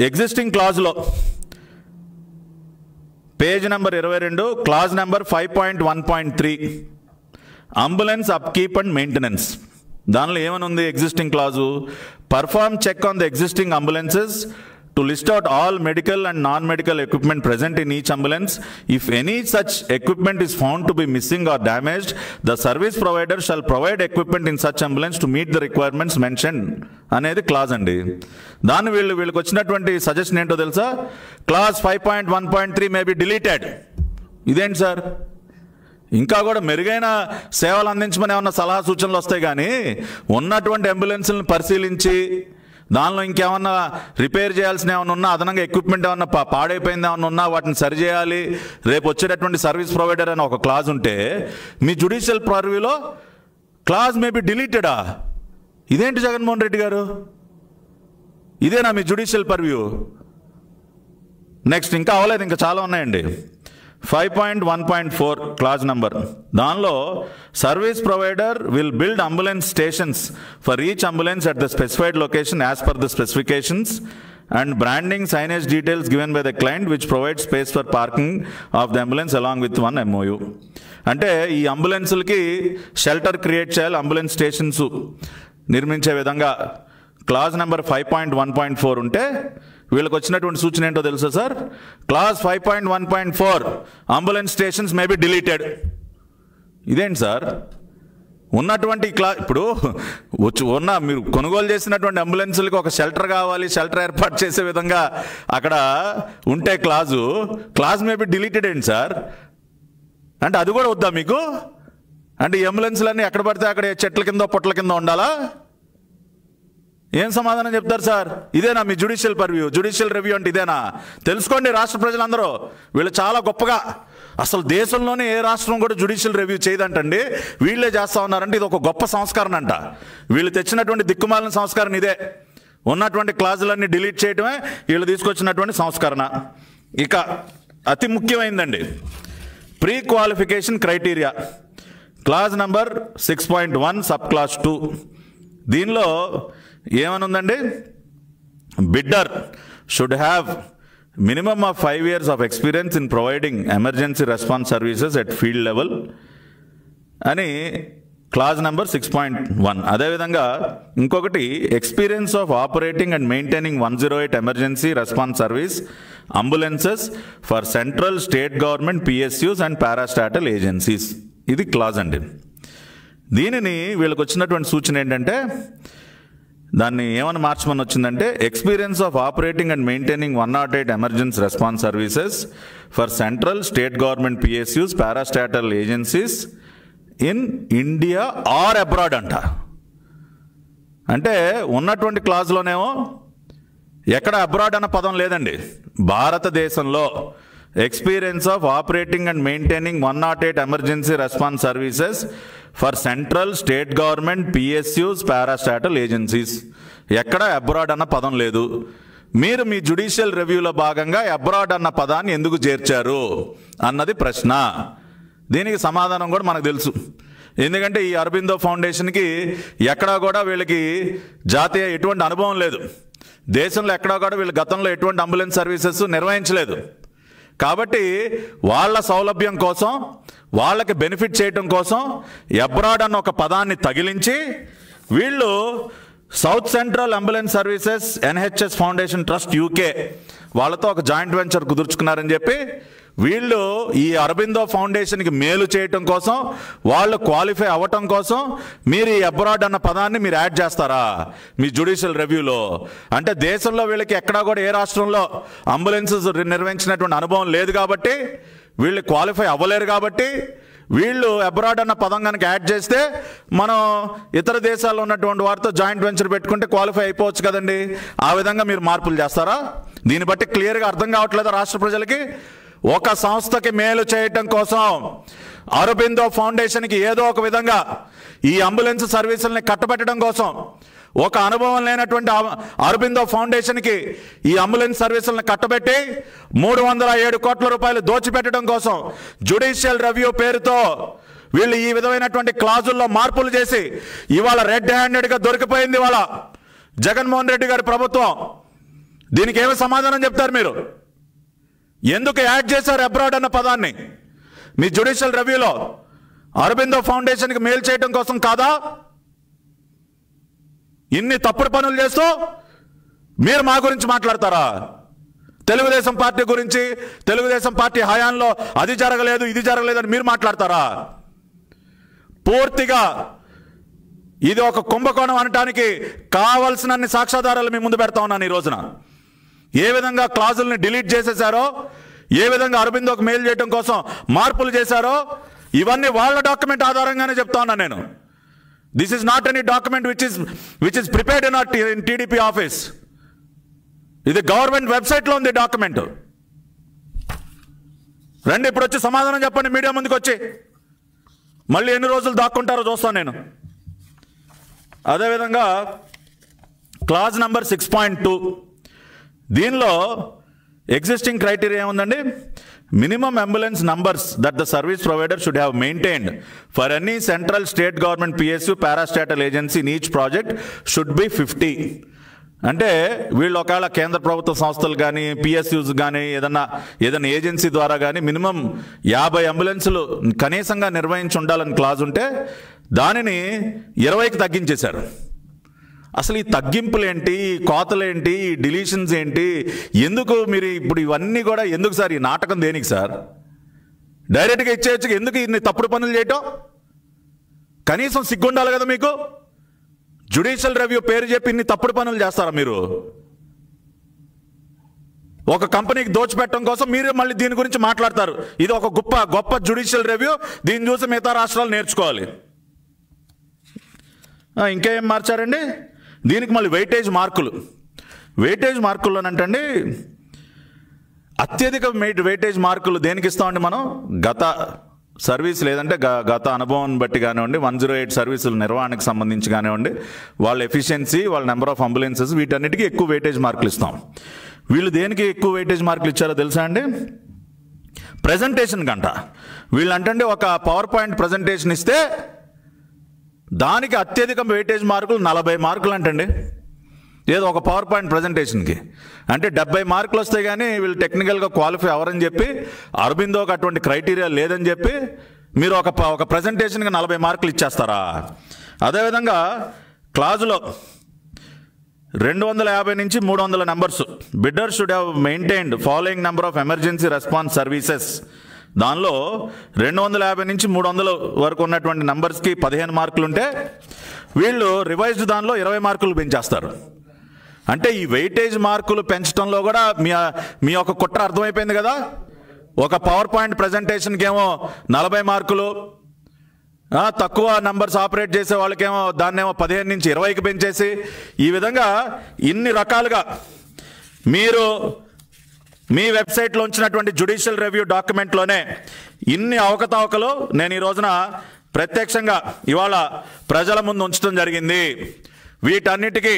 ఎగ్జిస్టింగ్ క్లాజ్లో page number 22 clause number 5.1.3 ambulance upkeep and maintenance. దానిలో ఏమని ఉంది? Existing clause perform check on the existing ambulances to list out all medical and non-medical equipment present in each ambulance. If any such equipment is found to be missing or damaged, the service provider shall provide equipment in such ambulance to meet the requirements mentioned అనేది clause అండి. దాన్ని వీళ్ళకి వచ్చినటువంటి suggestion ఏంటో తెలుసా? Clause 5.1.3 may be deleted. ఇదేంటి sir? ఇంకా కూడా మెరుగైన సేవలు అందించమని ఏమన్నా సలహా సూచనలు వస్తాయి కానీ ఉన్నటువంటి అంబులెన్స్లను పరిశీలించి దానిలో ఇంకేమన్నా రిపేర్ చేయాల్సిన ఏమన్నా ఉన్నా, అదనంగా ఎక్విప్మెంట్ ఏమన్నా పాడైపోయింది ఏమన్నా ఉన్నా వాటిని సరిచేయాలి, రేపు వచ్చేటటువంటి సర్వీస్ ప్రొవైడర్ అని ఒక క్లాజ్ ఉంటే మీ జ్యుడిషియల్ పర్వ్యూలో క్లాజ్ మే బి డిలీటెడా? ఇదేంటి జగన్మోహన్ రెడ్డి గారు? ఇదేనా మీ జ్యుడిషియల్ పర్వ్యూ? నెక్స్ట్ ఇంకా అవ్వలేదు, ఇంకా చాలా ఉన్నాయండి. 5.1.4 క్లాజ్ నంబర్, దానిలో service provider will build ambulance stations for each ambulance at the specified location as per the specifications and branding signage details given by the client which provides space for parking of the ambulance along with one MOU. అంటే ఈ అంబులెన్సులకి shelter create చేయాలి, ambulance stations నిర్మించే విధంగా clause number 5.1.4 ఉంటే వీళ్ళకి వచ్చినటువంటి సూచన ఏంటో తెలుసా sir? Clause 5.1.4 ambulance stations may be deleted. ఇదేంటి సార్? ఉన్నటువంటి ఇప్పుడు మీరు కొనుగోలు చేసినటువంటి అంబులెన్సులకి ఒక షెల్టర్ కావాలి, షెల్టర్ ఏర్పాటు చేసే విధంగా అక్కడ ఉంటే క్లాజ్ మే బి డిలీటెడ్ ఏంటి సార్? అంటే అది కూడా వద్దా మీకు? అంటే ఈ అంబులెన్స్లన్నీ ఎక్కడ పడితే అక్కడ చెట్ల కింద పొట్ల కింద ఉండాలా? ఏం సమాధానం చెప్తారు సార్? ఇదేనా మీ జ్యుడిషియల్ పర్వ్యూ? జ్యుడిషియల్ రివ్యూ అంటే ఇదేనా? తెలుసుకోండి రాష్ట్ర ప్రజలందరూ, వీళ్ళు చాలా గొప్పగా, అసలు దేశంలోనే ఏ రాష్ట్రం కూడా జ్యుడిషియల్ రివ్యూ చేయదంటండి, వీళ్ళే చేస్తూ ఉన్నారంటే ఇది ఒక గొప్ప సంస్కరణ అంట. వీళ్ళు తెచ్చినటువంటి దిక్కుమాలిన సంస్కరణ ఇదే. ఉన్నటువంటి క్లాజులన్నీ డిలీట్ చేయడమే వీళ్ళు తీసుకొచ్చినటువంటి సంస్కరణ. ఇక అతి ముఖ్యమైందండి pre qualification criteria, clause number 6.1 sub clause 2. దీనిలో ఏమనుందండి? Bidder should have minimum of 5 years of experience in providing emergency response services at field level అని క్లాజ్ నెంబర్ 6.1. అదేవిధంగా ఇంకొకటి experience of operating and maintaining 108 emergency response service ambulances for central state government PSUs and parastatal agencies. ఇది clause అండి. దీనిని వీళ్ళకి వచ్చినటువంటి సూచన ఏంటంటే దాన్ని ఏమని మార్చమని వచ్చిందంటే experience of operating and maintaining 108 emergency response services for central state government PSUs parastatal agencies in India or abroad అంట. అంటే ఉన్నటువంటి క్లాజ్లోనేమో ఎక్కడ అబ్రాడ్ అన్న పదం లేదండి. భారతదేశంలో experience of operating and maintaining 108 emergency response services for central state government PSUs parastatal agencies, ఎక్కడ abroad అన్న పదం లేదు. మీరు మీ జ్యుడిషియల్ రివ్యూలో భాగంగా అబ్రాడ్ అన్న పదాన్ని ఎందుకు చేర్చారు అన్నది ప్రశ్న. దీనికి సమాధానం కూడా మనకు తెలుసు. ఎందుకంటే ఈ అరబిందో ఫౌండేషన్కి ఎక్కడా కూడా వీళ్ళకి జాతీయ ఎటువంటి అనుభవం లేదు. దేశంలో ఎక్కడా కూడా వీళ్ళు గతంలో ఎటువంటి అంబులెన్స్ సర్వీసెస్ నిర్వహించలేదు. కాబట్టి వాళ్ళ సౌలభ్యం కోసం, వాళ్ళకి బెనిఫిట్ చేయటం కోసం అబ్రాడ్ అన్న ఒక పదాన్ని తగిలించి వీళ్ళు south central ambulance services NHS foundation trust UK వాళ్ళతో ఒక జాయింట్ వెంచర్ కుదుర్చుకున్నారని చెప్పి వీళ్ళు ఈ అరబిందో ఫౌండేషన్కి మేలు చేయటం కోసం, వాళ్ళు క్వాలిఫై అవ్వటం కోసం మీరు ఈ అబ్రాడ్ అన్న పదాన్ని మీరు యాడ్ చేస్తారా మీ జ్యుడిషియల్ రివ్యూలో? అంటే దేశంలో వీళ్ళకి ఎక్కడా కూడా ఏ రాష్ట్రంలో అంబులెన్సెస్ నిర్వహించినటువంటి అనుభవం లేదు కాబట్టి, వీళ్ళు క్వాలిఫై అవ్వలేరు కాబట్టి వీళ్ళు అబ్రాడ్ అన్న పదం కనుక యాడ్ చేస్తే మనం ఇతర దేశాల్లో ఉన్నటువంటి వారితో జాయింట్ వెంచర్ పెట్టుకుంటే క్వాలిఫై అయిపోవచ్చు కదండి. ఆ విధంగా మీరు మార్పులు చేస్తారా? దీన్ని బట్టి క్లియర్గా అర్థం కావట్లేదా రాష్ట్ర ప్రజలకి? ఒక సంస్థకి మేలు చేయటం కోసం అరబిందో ఫౌండేషన్కి ఏదో ఒక విధంగా ఈ అంబులెన్స్ సర్వీసుల్ని కట్టబెట్టడం కోసం, ఒక అనుభవం లేనటువంటి అరబిందో ఫౌండేషన్కి ఈ అంబులెన్స్ సర్వీసులను కట్టబెట్టి 307 కోట్ల రూపాయలు దోచిపెట్టడం కోసం జ్యుడిషియల్ రివ్యూ పేరుతో వీళ్ళు ఈ విధమైనటువంటి క్లాజుల్లో మార్పులు చేసి ఇవాళ రెడ్ హ్యాండెడ్గా దొరికిపోయింది ఇవాళ జగన్మోహన్ రెడ్డి గారి ప్రభుత్వం. దీనికి ఏమి సమాధానం చెప్తారు మీరు? ఎందుకు యాడ్ చేశారు అబ్రాడ్ అన్న పదాన్ని మీ జ్యుడిషియల్ రివ్యూలో? అరబిందో ఫౌండేషన్కి మేలు చేయడం కోసం కాదా? ఇన్ని తప్పుడు పనులు చేస్తూ మీరు మా గురించి మాట్లాడతారా? తెలుగుదేశం పార్టీ గురించి, తెలుగుదేశం పార్టీ హయాంలో అది జరగలేదు ఇది జరగలేదు అని మీరు మాట్లాడతారా? పూర్తిగా ఇది ఒక కుంభకోణం అనటానికి కావలసినన్ని సాక్ష్యాధారాలు మీ ముందు పెడతా ఉన్నాను ఈ రోజున. ఏ విధంగా క్లాజుల్ని డిలీట్ చేసేశారో, ఏ విధంగా అరబిందోకి మెయిల్ చేయడం కోసం మార్పులు చేశారో ఇవన్నీ వాళ్ళ డాక్యుమెంట్ ఆధారంగానే చెప్తా ఉన్నాను నేను. This is not any document which is prepared in TDP office. ఇది గవర్నమెంట్ వెబ్సైట్లో ఉంది డాక్యుమెంట్. రండి ఇప్పుడు వచ్చి సమాధానం చెప్పండి మీడియా ముందుకు వచ్చి. మళ్ళీ ఎన్ని రోజులు దాక్కుంటారో చూస్తాను నేను. అదేవిధంగా క్లాజ్ నంబర్ 6.2 దీనిలో ఎగ్జిస్టింగ్ క్రైటీరియా ఏముందండి? Minimum ambulance numbers that the service provider should have maintained for any central state government PSU parastatal agency in each project should be 50. అంటే వీళ్ళు ఒకవేళ కేంద్ర ప్రభుత్వ సంస్థలు కానీ పిఎస్యూస్ కానీ ఏదైనా ఏజెన్సీ ద్వారా కానీ మినిమం 50 అంబులెన్సులు కనీసంగా నిర్వహించి ఉండాలని క్లాజ్ ఉంటే దానిని 20కి తగ్గించేశారు. అసలు ఈ తగ్గింపులేంటి, ఈ కోతలేంటి, ఈ డిలీషన్స్ ఏంటి, ఎందుకు మీరు ఇప్పుడు ఇవన్నీ కూడా ఎందుకు సార్? ఈ నాటకం దేనికి సార్? డైరెక్ట్గా ఇచ్చేయచ్చు, ఎందుకు ఇన్ని తప్పుడు పనులు చేయటం? కనీసం సిగ్గుండాలి కదా మీకు. జ్యుడిషియల్ రివ్యూ పేరు చెప్పి ఇన్ని తప్పుడు పనులు చేస్తారా మీరు? ఒక కంపెనీకి దోచిపెట్టడం కోసం మీరే మళ్ళీ దీని గురించి మాట్లాడతారు. ఇది ఒక గొప్ప జ్యుడిషియల్ రివ్యూ, దీన్ని చూసి మిగతా రాష్ట్రాలు నేర్చుకోవాలి. ఇంకేం మార్చారండి దీనికి? మళ్ళీ వెయిటేజ్ మార్కుల్లోనంటండి అత్యధిక వెయిటేజ్ మార్కులు దేనికి ఇస్తామండి మనం? గత సర్వీస్ లేదంటే గత అనుభవం బట్టి కానివ్వండి, 108 సర్వీసుల నిర్వహణకు సంబంధించి కానివ్వండి, వాళ్ళ ఎఫిషియన్సీ, వాళ్ళ నెంబర్ ఆఫ్ అంబులెన్సెస్, వీటన్నిటికీ ఎక్కువ వెయిటేజ్ మార్కులు ఇస్తాం. వీళ్ళు దేనికి ఎక్కువ వెయిటేజ్ మార్కులు ఇచ్చారో తెలుసా అండి? ప్రజెంటేషన్ గంట. వీళ్ళు అంటే ఒక పవర్ పాయింట్ ప్రజెంటేషన్ ఇస్తే దానికి అత్యధిక వెయిటేజ్ మార్కులు 40 మార్కులు అంటండి. ఏదో ఒక పవర్ పాయింట్ ప్రజెంటేషన్కి అంటే 70 మార్కులు వస్తాయి కానీ వీళ్ళు టెక్నికల్గా క్వాలిఫై అవ్వరని చెప్పి, అరబిందోకి అటువంటి క్రైటీరియా లేదని చెప్పి మీరు ఒక ప్రజెంటేషన్కి 40 మార్కులు ఇచ్చేస్తారా? అదేవిధంగా క్లాజులో 250 నుంచి 300 numbers. Bidder should have maintained following number of emergency response services. దానిలో 250 నుంచి 300 వరకు ఉన్నటువంటి నెంబర్స్కి 15 మార్కులు ఉంటే వీళ్ళు రివైజ్డ్ దానిలో 20 మార్కులు పెంచేస్తారు. అంటే ఈ వెయిటేజ్ మార్కులు పెంచడంలో కూడా మీ యొక్క కుట్ర అర్థమైపోయింది కదా. ఒక పవర్ పాయింట్ ప్రజెంటేషన్కి ఏమో 40 మార్కులు, తక్కువ నంబర్స్ ఆపరేట్ చేసే వాళ్ళకేమో దాన్నేమో 15 నుంచి 20కి పెంచేసి, ఈ విధంగా ఇన్ని రకాలుగా మీరు మీ వెబ్సైట్లో ఉంచినటువంటి జ్యుడిషియల్ రివ్యూ డాక్యుమెంట్లోనే ఇన్ని అవకతవకలు నేను ఈ రోజున ప్రత్యక్షంగా ఇవాళ ప్రజల ముందు ఉంచడం జరిగింది. వీటన్నిటికీ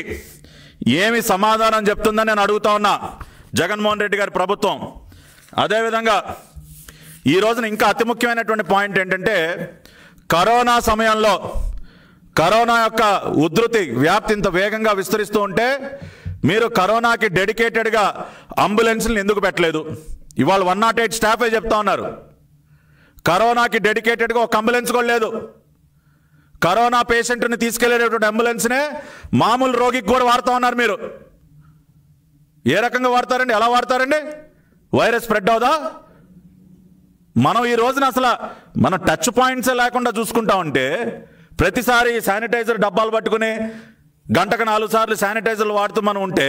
ఏమి సమాధానం చెప్తుందని నేను అడుగుతా ఉన్నా జగన్మోహన్ రెడ్డి గారి ప్రభుత్వం. అదేవిధంగా ఈ రోజున ఇంకా అతి ముఖ్యమైనటువంటి పాయింట్ ఏంటంటే, కరోనా సమయంలో కరోనా యొక్క ఉధృతి వ్యాప్తి ఇంత వేగంగా విస్తరిస్తూ ఉంటే మీరు కరోనాకి డెడికేటెడ్గా అంబులెన్స్ని ఎందుకు పెట్టలేదు? ఇవాళ 108 స్టాఫే చెప్తా ఉన్నారు, కరోనాకి డెడికేటెడ్గా ఒక అంబులెన్స్ కూడా లేదు. కరోనా పేషెంట్ని తీసుకెళ్లేటటువంటి అంబులెన్స్నే మామూలు రోగికి కూడా వాడుతూ ఉన్నారు. మీరు ఏ రకంగా వాడతారండి? ఎలా వాడతారండి? వైరస్ స్ప్రెడ్ అవుదా? మనం ఈ రోజున అసలు మన టచ్ పాయింట్సే లేకుండా చూసుకుంటా ఉంటే, ప్రతిసారి శానిటైజర్ డబ్బాలు పట్టుకుని గంటకు 4 సార్లు శానిటైజర్లు వాడుతూ మనం ఉంటే,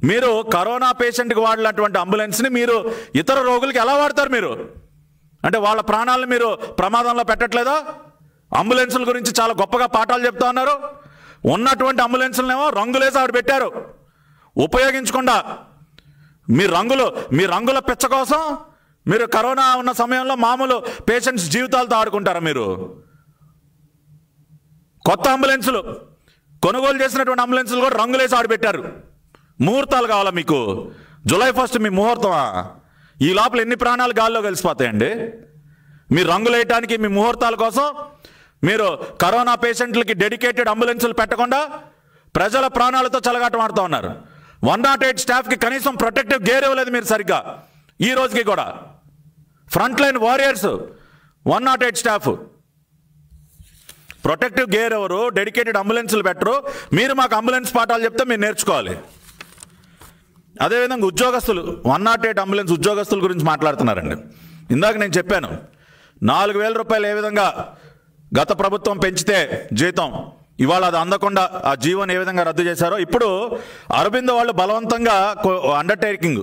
మీరు కరోనా పేషెంట్కి వాడినటువంటి అంబులెన్స్ని మీరు ఇతర రోగులకి ఎలా వాడతారు? మీరు అంటే వాళ్ళ ప్రాణాలను మీరు ప్రమాదంలో పెట్టట్లేదా? అంబులెన్సుల గురించి చాలా గొప్పగా పాఠాలు చెప్తా ఉన్నారు. ఉన్నటువంటి అంబులెన్సులనేమో రంగులేసి ఆవిడ పెట్టారు, ఉపయోగించకుండా. మీ రంగుల పిచ్చ కోసం మీరు కరోనా ఉన్న సమయంలో మామూలు పేషెంట్స్ జీవితాలతో ఆడుకుంటారా? మీరు కొత్త అంబులెన్సులు కొనుగోలు చేసినటువంటి అంబులెన్సులు కూడా రంగులేసి ఆడిపెట్టారు. ముహూర్తాలు కావాలా మీకు? జూలై 1 మీ ముహూర్తమా? ఈ లోపల ఎన్ని ప్రాణాలు గాల్లో కలిసిపోతాయండి? మీరు రంగులు వేయటానికి మీ ముహూర్తాల కోసం మీరు కరోనా పేషెంట్లకి డెడికేటెడ్ అంబులెన్సులు పెట్టకుండా ప్రజల ప్రాణాలతో చెలగాటం ఆడుతూ ఉన్నారు. 108 స్టాఫ్కి కనీసం ప్రొటెక్టివ్ గేర్ ఇవ్వలేదు మీరు సరిగ్గా. ఈ రోజుకి కూడా front line warriors 108 staff protective gear ఎవరు, డెడికేటెడ్ అంబులెన్సులు పెట్టరు. మీరు మాకు అంబులెన్స్ పాఠాలు చెప్తే మీరు నేర్చుకోవాలి. అదేవిధంగా ఉద్యోగస్తులు 108 అంబులెన్స్ ఉద్యోగస్తుల గురించి మాట్లాడుతున్నారండి. ఇందాక నేను చెప్పాను 4,000 రూపాయలు ఏ విధంగా గత ప్రభుత్వం పెంచితే జీతం, ఇవాళ అది అందకుండా ఆ జీవోని ఏ విధంగా రద్దు చేశారో, ఇప్పుడు అరబిందో వాళ్ళు బలవంతంగా అండర్టేకింగ్,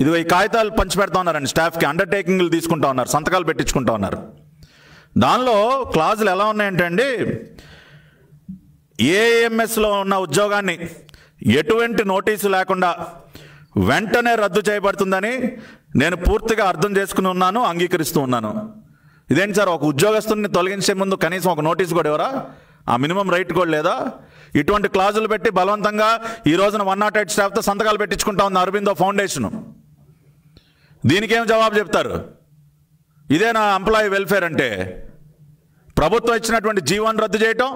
ఇది ఈ కాగితాలు పంచిపెడతా ఉన్నారండి స్టాఫ్కి, అండర్టేకింగ్లు తీసుకుంటా ఉన్నారు, సంతకాలు పెట్టించుకుంటా ఉన్నారు. దానిలో క్లాజులు ఎలా ఉన్నాయంటే అండి, ఏఎంఎస్లో ఉన్న ఉద్యోగాన్ని ఎటువంటి నోటీసు లేకుండా వెంటనే రద్దు చేయబడుతుందని నేను పూర్తిగా అర్థం చేసుకుని ఉన్నాను, అంగీకరిస్తూ ఉన్నాను. ఇదేంటి సార్, ఒక ఉద్యోగస్తుని తొలగించే ముందు కనీసం ఒక నోటీసు కూడా ఎవరా? ఆ మినిమం రైట్ కూడా లేదా? ఇటువంటి క్లాజులు పెట్టి బలవంతంగా ఈ రోజున 108 స్టాఫ్తో సంతకాలు పెట్టించుకుంటా ఉంది అరబిందో ఫౌండేషన్. దీనికేం జవాబు చెప్తారు? ఇదేనా ఎంప్లాయీ వెల్ఫేర్ అంటే? ప్రభుత్వం ఇచ్చినటువంటి జీవోని రద్దు చేయటం,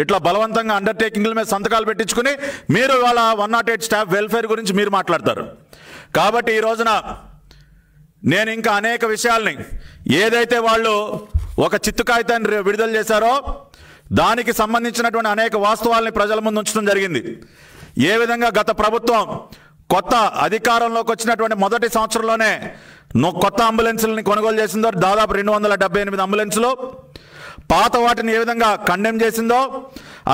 ఇట్లా బలవంతంగా అండర్టేకింగ్ల మీద సంతకాలు పెట్టించుకుని మీరు వాళ్ళ 108 స్టాఫ్ వెల్ఫేర్ గురించి మీరు మాట్లాడతారు. కాబట్టి ఈ రోజున నేను ఇంకా అనేక విషయాల్ని ఏదైతే వాళ్ళు ఒక చిత్తు కాగితాన్ని విడుదల చేశారో దానికి సంబంధించినటువంటి అనేక వాస్తవాల్ని ప్రజల ముందు ఉంచడం జరిగింది. ఏ విధంగా గత ప్రభుత్వం కొత్త అధికారంలోకి వచ్చినటువంటి మొదటి సంవత్సరంలోనే కొత్త అంబులెన్సులని కొనుగోలు చేసిందో, దాదాపు 278 అంబులెన్సులు, పాత వాటిని ఏ విధంగా కండెమ్ చేసిందో,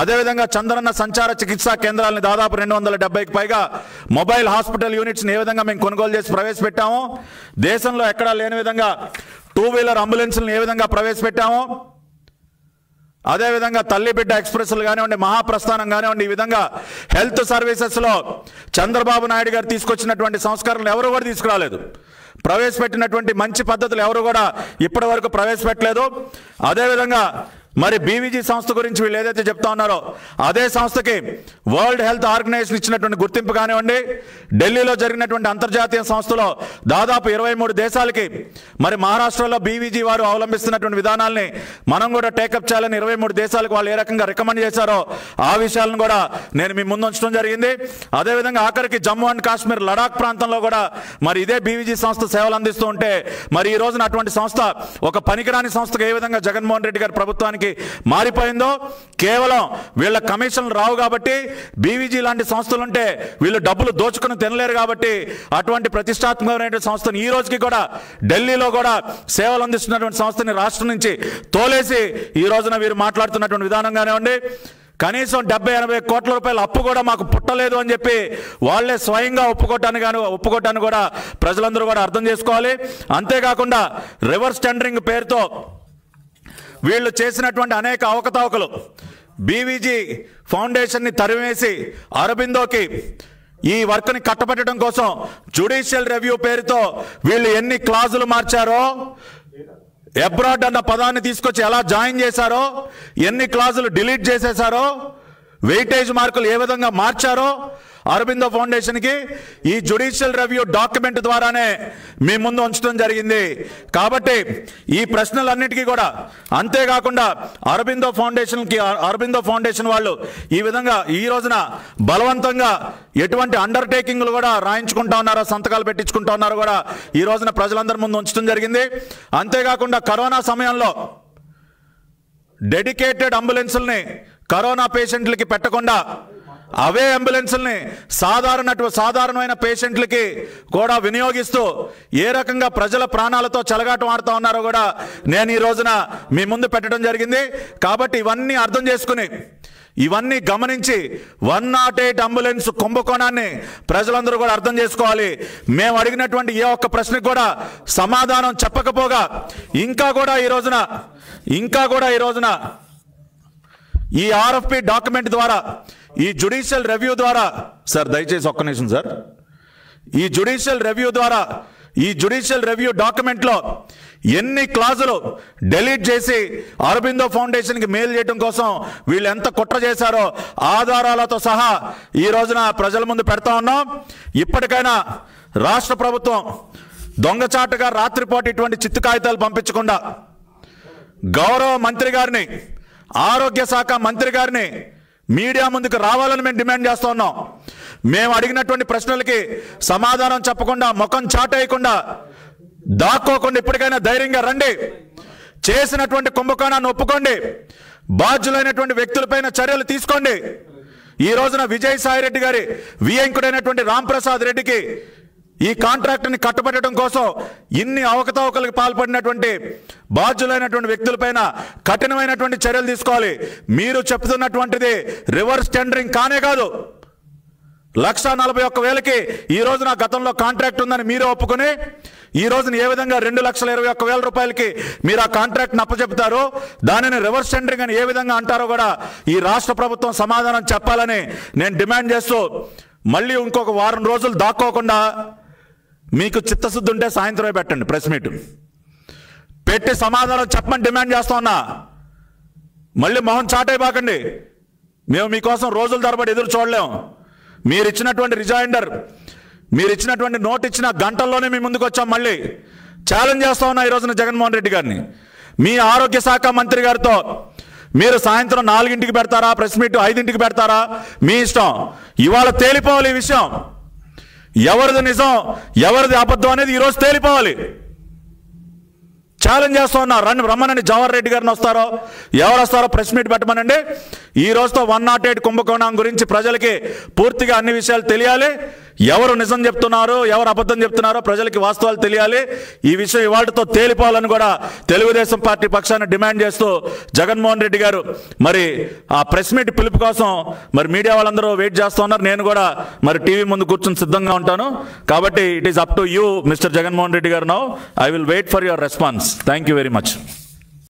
అదేవిధంగా చంద్రన్న సంచార చికిత్సా కేంద్రాలని దాదాపు 270కి పైగా మొబైల్ హాస్పిటల్ యూనిట్స్ని ఏ విధంగా మేము కొనుగోలు చేసి ప్రవేశపెట్టామో, దేశంలో ఎక్కడా లేని విధంగా 2 వీలర్ అంబులెన్సులను ఏ విధంగా ప్రవేశపెట్టామో, అదేవిధంగా తల్లి బిడ్డ ఎక్స్ప్రెస్లు కానివ్వండి, మహాప్రస్థానం కానివ్వండి, ఈ విధంగా హెల్త్ సర్వీసెస్లో చంద్రబాబు నాయుడు గారు తీసుకొచ్చినటువంటి సంస్కరణలు ఎవరు కూడా తీసుకురాలేదు. ప్రవేశపెట్టినటువంటి మంచి పద్ధతులు ఎవరు కూడా ఇప్పటి వరకు ప్రవేశపెట్టలేదు. అదేవిధంగా మరి బీవీజీ సంస్థ గురించి వీళ్ళు ఏదైతే చెప్తా ఉన్నారో అదే సంస్థకి వరల్డ్ హెల్త్ ఆర్గనైజేషన్ ఇచ్చినటువంటి గుర్తింపు కానివ్వండి, ఢిల్లీలో జరిగినటువంటి అంతర్జాతీయ సంస్థలో దాదాపు 23 దేశాలకి మరి మహారాష్ట్రలో బీవీజీ వారు అవలంబిస్తున్నటువంటి విధానాల్ని మనం కూడా టేకప్ చేయాలని 23 దేశాలకు వాళ్ళు ఏ రకంగా రికమెండ్ చేశారో ఆ విషయాలను కూడా నేను మీ ముందు ఉంచడం జరిగింది. అదేవిధంగా ఆఖరికి జమ్మూ అండ్ కాశ్మీర్ లడాక్ ప్రాంతంలో కూడా మరి ఇదే బీవీజీ సంస్థ సేవలు అందిస్తూ ఉంటే మరి ఈ రోజున అటువంటి సంస్థ ఒక పనికిరాని సంస్థకు ఏ విధంగా జగన్మోహన్ రెడ్డి గారి ప్రభుత్వానికి మారిపోయిందో, కేవలం వీళ్ళ కమిషన్లు రావు కాబట్టి, బీవీజీ లాంటి సంస్థలు ఉంటే వీళ్ళు డబ్బులు దోచుకుని తినలేరు కాబట్టి అటువంటి ప్రతిష్టాత్మకమైన సంస్థను ఈ రోజుకి కూడా ఢిల్లీలో కూడా సేవలు అందిస్తున్నటువంటి సంస్థని రాష్ట్రం నుంచి తోలేసి ఈ రోజున వీరు మాట్లాడుతున్నటువంటి విధానంగానే ఉండి కనీసం 70-80 కోట్ల రూపాయల అప్పు కూడా మాకు పుట్టలేదు అని చెప్పి వాళ్లే స్వయంగా ఒప్పుకోవటాన్ని కూడా ప్రజలందరూ కూడా అర్థం చేసుకోవాలి. అంతేకాకుండా రివర్స్ టెండరింగ్ పేరుతో వీళ్ళు చేసినటువంటి అనేక అవకతవకలు, బీవీజీ ఫౌండేషన్ని తరివేసి అరబిందోకి ఈ వర్క్ని కట్టబెట్టడం కోసం జ్యుడిషియల్ రివ్యూ పేరుతో వీళ్ళు ఎన్ని క్లాజులు మార్చారో, అబ్రాడ్ అన్న పదాన్ని తీసుకొచ్చి ఎలా జాయిన్ చేశారో, ఎన్ని క్లాజులు డిలీట్ చేసేశారో, వెయిటేజ్ మార్కులు ఏ విధంగా మార్చారో అరబిందో ఫౌండేషన్కి ఈ జ్యుడిషియల్ రివ్యూ డాక్యుమెంట్ ద్వారానే మీ ముందు ఉంచడం జరిగింది. కాబట్టి ఈ ప్రశ్నలన్నిటికీ కూడా, అంతేకాకుండా అరబిందో ఫౌండేషన్ వాళ్ళు ఈ విధంగా ఈ రోజున బలవంతంగా ఎటువంటి అండర్టేకింగ్లు కూడా రాయించుకుంటా ఉన్నారో, సంతకాలు పెట్టించుకుంటా ఉన్నారో కూడా ఈ రోజున ప్రజలందరి ముందు ఉంచడం జరిగింది. అంతేకాకుండా కరోనా సమయంలో డెడికేటెడ్ అంబులెన్సుల్ని కరోనా పేషెంట్లకి పెట్టకుండా అవే అంబులెన్సుల్ని సాధారణమైన పేషెంట్లకి కూడా వినియోగిస్తూ ఏ రకంగా ప్రజల ప్రాణాలతో చెలగాటం ఆడుతూ ఉన్నారో కూడా నేను ఈ రోజున మీ ముందు పెట్టడం జరిగింది. కాబట్టి ఇవన్నీ అర్థం చేసుకుని, ఇవన్నీ గమనించి 108 అంబులెన్స్ కుంభకోణాన్ని ప్రజలందరూ కూడా అర్థం చేసుకోవాలి. మేము అడిగినటువంటి ఏ ఒక్క ప్రశ్నకు కూడా సమాధానం చెప్పకపోగా ఇంకా కూడా ఈ రోజున ఈ ఆర్ఎఫ్పి డాక్యుమెంట్ ద్వారా, ఈ జ్యుడిషియల్ రివ్యూ ద్వారా, సార్ దయచేసి ఒక్క నిమిషం సార్, ఈ జ్యుడిషియల్ రివ్యూ డాక్యుమెంట్లో ఎన్ని క్లాజులు డిలీట్ చేసి అరబిందో ఫౌండేషన్కి మెయిల్ చేయడం కోసం వీళ్ళు ఎంత కుట్ర చేశారో ఆధారాలతో సహా ఈ రోజున ప్రజల ముందు పెడతా ఉన్నాం. ఇప్పటికైనా రాష్ట్ర ప్రభుత్వం దొంగచాటుగా రాత్రిపూట ఇటువంటి చిత్తు కాగితాలు పంపించకుండా గౌరవ మంత్రి గారిని, ఆరోగ్య శాఖ మంత్రి గారిని మీడియా ముందుకు రావాలని మేము డిమాండ్ చేస్తూ ఉన్నాం. మేము అడిగినటువంటి ప్రశ్నలకి సమాధానం చెప్పకుండా, ముఖం చాటేయకుండా, దాక్కోకుండా ఇప్పటికైనా ధైర్యంగా రండి. చేసినటువంటి కుంభకోణాన్ని ఒప్పుకోండి. బాధ్యులైనటువంటి వ్యక్తులపైన చర్యలు తీసుకోండి. ఈ రోజున విజయసాయి రెడ్డి గారి వియంకుడైనటువంటి రాంప్రసాద్ రెడ్డికి ఈ కాంట్రాక్ట్ని కట్టబెట్టడం కోసం ఇన్ని అవకతవకలకు పాల్పడినటువంటి బాధ్యులైనటువంటి వ్యక్తులపైన కఠినమైనటువంటి చర్యలు తీసుకోవాలి. మీరు చెప్తున్నటువంటిది రివర్స్ టెండరింగ్ కానే కాదు. 1,41,000కి ఈ రోజున గతంలో కాంట్రాక్ట్ ఉందని మీరు ఒప్పుకొని ఈ రోజున ఏ విధంగా 2,21,000 రూపాయలకి మీరు ఆ కాంట్రాక్ట్ని అప్పచెప్తారో, దానిని రివర్స్ టెండరింగ్ అని ఏ విధంగా అంటారో కూడా ఈ రాష్ట్ర ప్రభుత్వం సమాధానం చెప్పాలని నేను డిమాండ్ చేస్తూ, మళ్ళీ ఇంకొక వారం రోజులు దాక్కోకుండా మీకు చిత్తశుద్ధి ఉంటే సాయంత్రమే పెట్టండి ప్రెస్ మీట్ పెట్టి సమాధానం చెప్పమని డిమాండ్ చేస్తా ఉన్నా. మళ్ళీ మొహం చాటైపోకండి. మేము మీకోసం రోజుల తరబడి ఎదురు చూడలేం. మీరు ఇచ్చినటువంటి రిజైండర్, మీరు ఇచ్చినటువంటి నోట్ ఇచ్చిన గంటల్లోనే మీ ముందుకు వచ్చాం. మళ్ళీ ఛాలెంజ్ చేస్తా ఉన్నా ఈ రోజున జగన్మోహన్ రెడ్డి గారిని, మీ ఆరోగ్య శాఖ మంత్రి గారితో మీరు సాయంత్రం 4ంటికి పెడతారా ప్రెస్ మీట్, 5ంటికి పెడతారా, మీ ఇష్టం. ఇవాళ తేలిపోవాలి ఈ విషయం. ఎవరిది నిజం ఎవరిది అబద్ధం అనేది ఈరోజు తేలిపోవాలి. ఛాలెంజ్ చేస్తూ ఉన్నారు, రమ్మనండి జవహర్ రెడ్డి గారిని వస్తారో ఎవరు వస్తారో ప్రెస్ మీట్ పెట్టమనండి. ఈ రోజుతో 108 కుంభకోణం గురించి ప్రజలకి పూర్తిగా అన్ని విషయాలు తెలియాలి. ఎవరు నిజం చెప్తున్నారో ఎవరు అబద్ధం చెప్తున్నారో ప్రజలకి వాస్తవాలు తెలియాలి. ఈ విషయం ఇవాళతో తేలిపోవాలని కూడా తెలుగుదేశం పార్టీ పక్షాన్ని డిమాండ్ చేస్తూ జగన్మోహన్ రెడ్డి గారు మరి ఆ ప్రెస్ మీట్ పిలుపు కోసం మరి మీడియా వాళ్ళందరూ వెయిట్ చేస్తూ ఉన్నారు. నేను కూడా మరి టీవీ ముందు కూర్చొని సిద్ధంగా ఉంటాను. కాబట్టి it is up to you mister Jaganmohan Reddy గారు. Now I will wait for your response. Thank you very much.